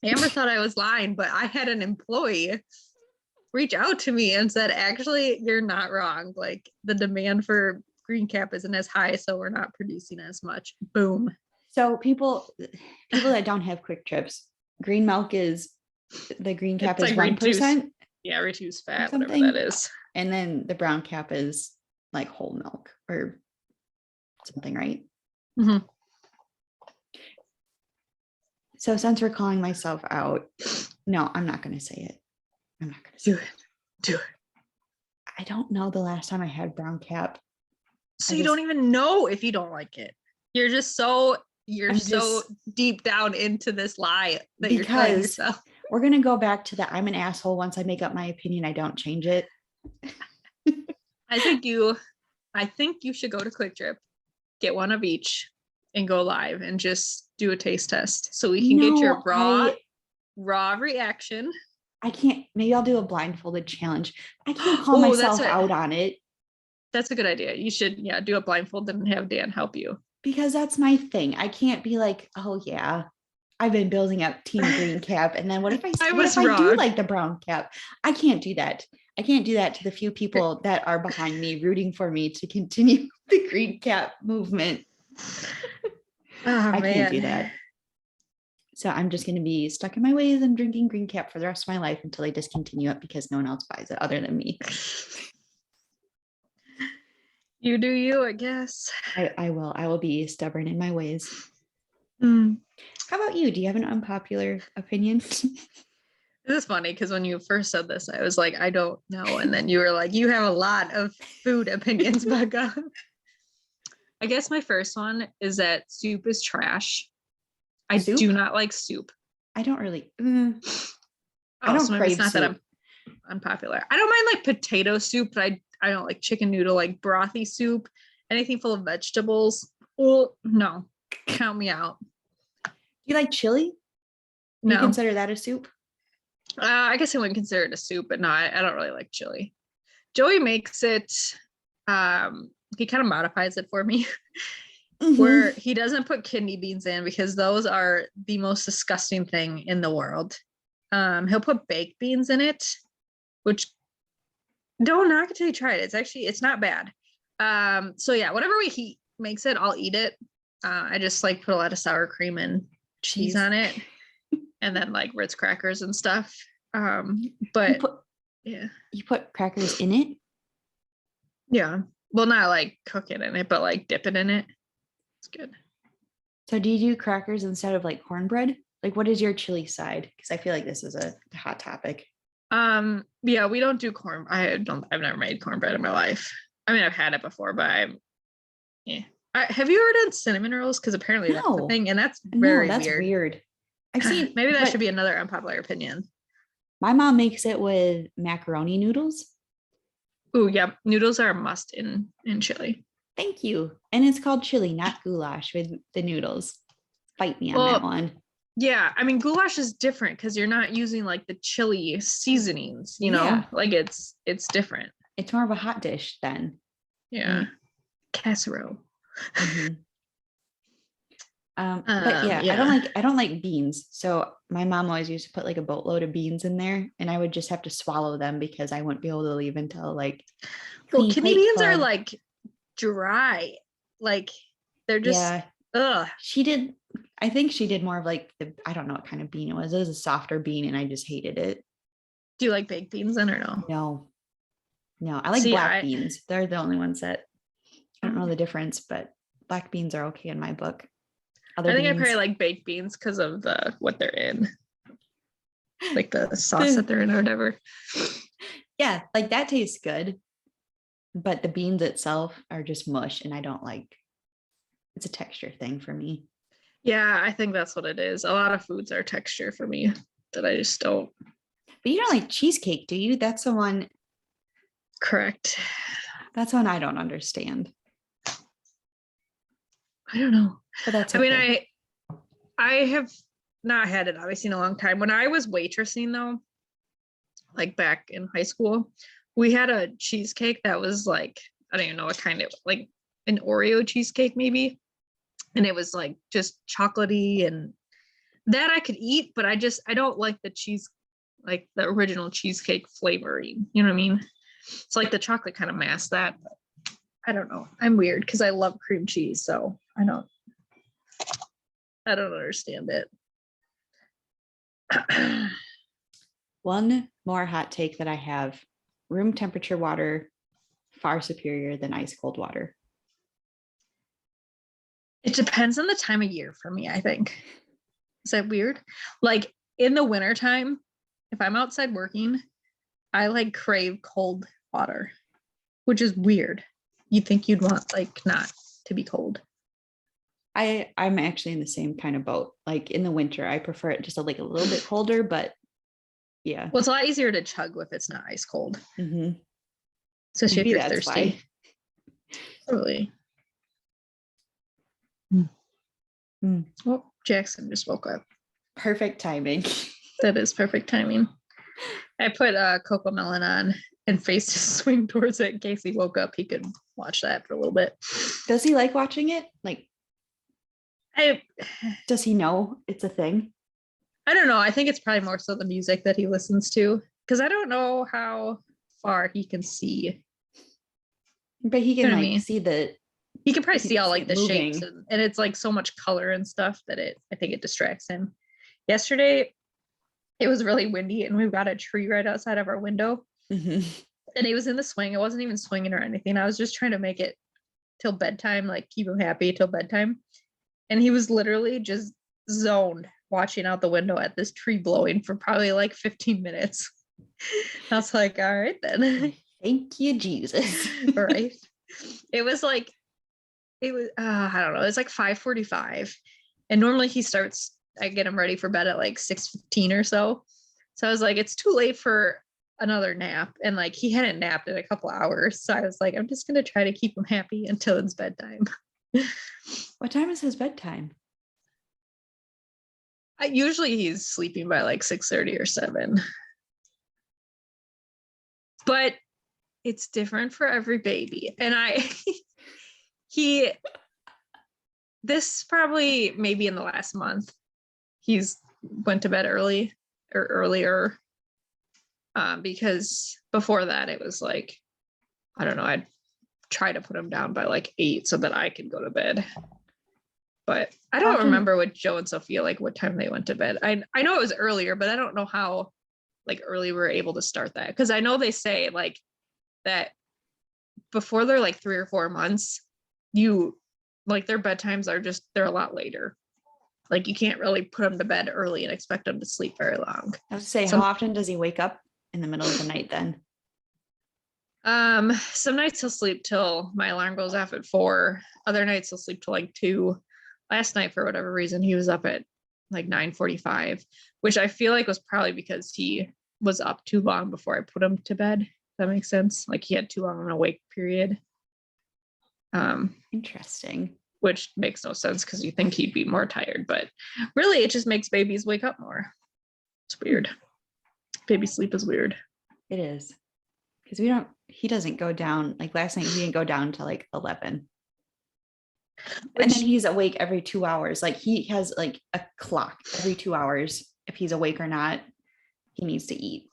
Amber thought I was lying, but I had an employee reach out to me and said, actually, you're not wrong. Like the demand for green cap isn't as high, so we're not producing as much. Boom. So people that don't have quick trips, green milk is the green cap It's is like 1%. Yeah, reduced fat, something. whatever that is. And then the brown cap is like whole milk or something, right? Mhm. So since we're calling myself out, no, I'm not going to say it. I'm not going to say Do it. Do it. I don't know the last time I had brown cap. So you don't even know if you don't like it. You're just so deep down into this lie that you're telling yourself. We're going to go back to the I'm an asshole. Once I make up my opinion, I don't change it. I think you should go to Quick Trip, get one of each, and go live and just do a taste test so we can get your raw reaction. I can't. Maybe I'll do a blindfolded challenge. I can't call myself out on it. That's a good idea. You should, do a blindfold and have Dan help you. Because that's my thing. I can't be like, oh yeah, I've been building up team green cap. And then what if I do like the brown cap? I can't do that. I can't do that to the few people that are behind me rooting for me to continue the green cap movement. I can't do that. So I'm just going to be stuck in my ways and drinking green cap for the rest of my life until I discontinue it because no one else buys it other than me. You do you, I guess. I will be stubborn in my ways. Mm. How about you? Do you have an unpopular opinion? This is funny because when you first said this, I was like, I don't know. And then you were like, you have a lot of food opinions, Becca. I guess my first one is that soup is trash. I do not like soup. I don't really. I don't crave it's not soup. That I'm unpopular. I don't mind like potato soup, but I don't like chicken noodle, like brothy soup, anything full of vegetables. Well, no, count me out. Do you like chili? No. You consider that a soup? I guess I wouldn't consider it a soup, but no, I don't really like chili. Joey makes it, he kind of modifies it for me. Where he doesn't put kidney beans in because those are the most disgusting thing in the world. He'll put baked beans in it, which don't knock it till you try it. It's not bad. So yeah, whatever way he makes it, I'll eat it. I just like put a lot of sour cream and cheese on it, and then like Ritz crackers and stuff. But you put crackers in it. Yeah, well, not like cook it in it, but like dip it in it. It's good. So do you do crackers instead of like cornbread? Like what is your chili side? Because I feel like this is a hot topic. Yeah, we don't do corn. I've never made cornbread in my life. I mean, I've had it before, but have you ever done cinnamon rolls? Because apparently that's the thing, and that's very weird. I've seen maybe that should be another unpopular opinion. My mom makes it with macaroni noodles. Ooh, yeah, noodles are a must in chili. Thank you. And it's called chili, not goulash with the noodles. Fight me on that one. Yeah, I mean, goulash is different because you're not using like the chili seasonings, you know, like it's different. It's more of a hot dish then. Yeah. Casserole. Mm-hmm. But I don't like beans. So my mom always used to put like a boatload of beans in there and I would just have to swallow them because I wouldn't be able to leave until like. Well, kidney beans are like dry. Like they're just, ugh. I think she did more of like I don't know what kind of bean it was. It was a softer bean and I just hated it. Do you like baked beans then or no? No, I like black beans. They're the only ones that I don't know the difference, but black beans are okay in my book. I think I probably like baked beans because of what they're in. Like the sauce that they're in or whatever. Yeah, like that tastes good. But the beans itself are just mush and I don't like it's a texture thing for me. Yeah, I think that's what it is. A lot of foods are texture for me that I just don't. But you don't like cheesecake, do you? That's the one. Correct. That's one I don't understand. I don't know. But that's okay. I mean, I have not had it obviously in a long time. When I was waitressing though, like back in high school, we had a cheesecake that was like, I don't even know what kind of, like an Oreo cheesecake maybe. And it was like just chocolatey, and that I could eat, but I don't like the cheese, like the original cheesecake flavoring. You know what I mean? It's like the chocolate kind of masked that. But I don't know. I'm weird because I love cream cheese, so I don't understand it. One more hot take that I have: room temperature water far superior than ice cold water. It depends on the time of year for me, I think. Is that weird? Like in the wintertime, if I'm outside working, I like crave cold water, which is weird. You'd think you'd want like not to be cold. I'm actually in the same kind of boat. Like in the winter, I prefer it just like a little bit colder, but yeah. Well, it's a lot easier to chug if it's not ice cold. Mm-hmm. Especially Maybe if you're that's thirsty. why. Totally. Oh, Jackson just woke up. Perfect timing. That is perfect timing. I put Coco Melon on and faced his swing towards it in case he woke up. He could watch that for a little bit. Does he like watching it? Like, does he know it's a thing? I don't know. I think it's probably more so the music that he listens to, because I don't know how far he can see. But he can You know what I like mean? see the. He can probably He see can all see like it the moving. shapes, and it's like so much color and stuff that I think it distracts him. Yesterday, it was really windy, and we've got a tree right outside of our window. Mm-hmm. And he was in the swing. It wasn't even swinging or anything. I was just trying to make it till bedtime, like keep him happy till bedtime. And he was literally just zoned watching out the window at this tree blowing for probably like 15 minutes. I was like, all right then. Thank you, Jesus. Right. It was like, I don't know, it's like 5:45. And normally I get him ready for bed at like 6:15 or so. So I was like, it's too late for another nap. And like he hadn't napped in a couple hours. So I was like, I'm just gonna try to keep him happy until it's bedtime. What time is his bedtime? Usually he's sleeping by like 6:30 or 7. But it's different for every baby. And this probably maybe in the last month, he's went to bed early or earlier. Because before that it was like, I don't know, I'd try to put him down by like 8 so that I could go to bed. But I don't remember with Joe and Sophia, like what time they went to bed. I know it was earlier, but I don't know how like early we were able to start that. Because I know they say like that before they're like 3 or 4 months, like their bedtimes are they're a lot later. Like you can't really put them to bed early and expect them to sleep very long. I would say, how often does he wake up in the middle of the night then? Some nights he'll sleep till my alarm goes off at 4. Other nights he'll sleep till like 2. Last night, for whatever reason, he was up at like 9:45, which I feel like was probably because he was up too long before I put him to bed. If that makes sense. Like he had too long an awake period. Interesting. Which makes no sense because you think he'd be more tired, but really it just makes babies wake up more. It's weird. Baby sleep is weird. It is. Because he doesn't go down, like last night he didn't go down to like 11. And then he's awake every 2 hours. Like he has like a clock every 2 hours. If he's awake or not, he needs to eat.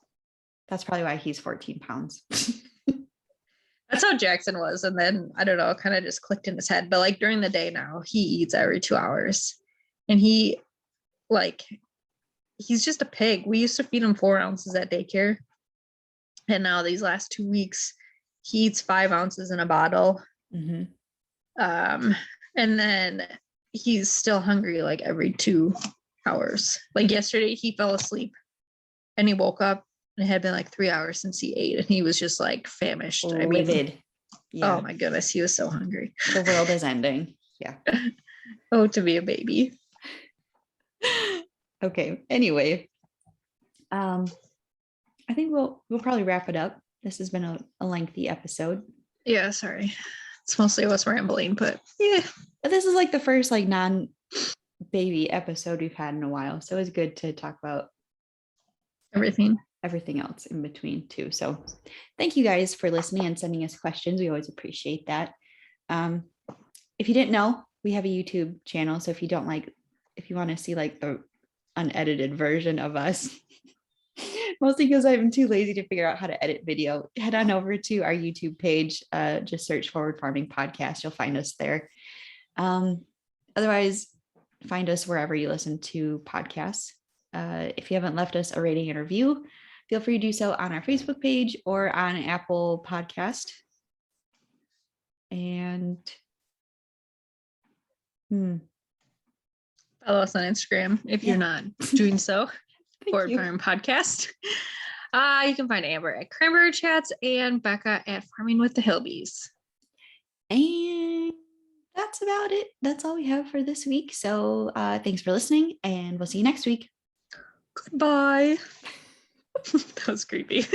That's probably why he's 14 pounds. That's how Jackson was. And then I don't know, it kind of just clicked in his head. But like during the day now, he eats every 2 hours. And he's just a pig. We used to feed him 4 ounces at daycare. And now these last 2 weeks, he eats 5 ounces in a bottle. Mm-hmm. And then he's still hungry like every 2 hours. Like yesterday, he fell asleep and he woke up and it had been like 3 hours since he ate, and he was just like famished. Livid. Yeah. Oh my goodness, he was so hungry. The world is ending. Yeah. Oh, to be a baby. Okay. Anyway, I think we'll probably wrap it up. This has been a lengthy episode. Yeah, sorry. It's mostly us rambling, but yeah. But this is like the first like non baby episode we've had in a while. So it's good to talk about Everything. everything else in between too. So thank you guys for listening and sending us questions. We always appreciate that. If you didn't know, we have a YouTube channel. So if you want to see like the unedited version of us, mostly because I'm too lazy to figure out how to edit video, head on over to our YouTube page. Just search Forward Farming Podcast. You'll find us there. Otherwise, find us wherever you listen to podcasts. If you haven't left us a rating and review, feel free to do so on our Facebook page or on Apple Podcast. And follow us on Instagram if you're not doing so. Forward Farming Podcast. You can find Amber at Cranberry Chats and Becca at Farming with the Hillbees. And that's about it. That's all we have for this week. So thanks for listening, and we'll see you next week. Goodbye. That was creepy.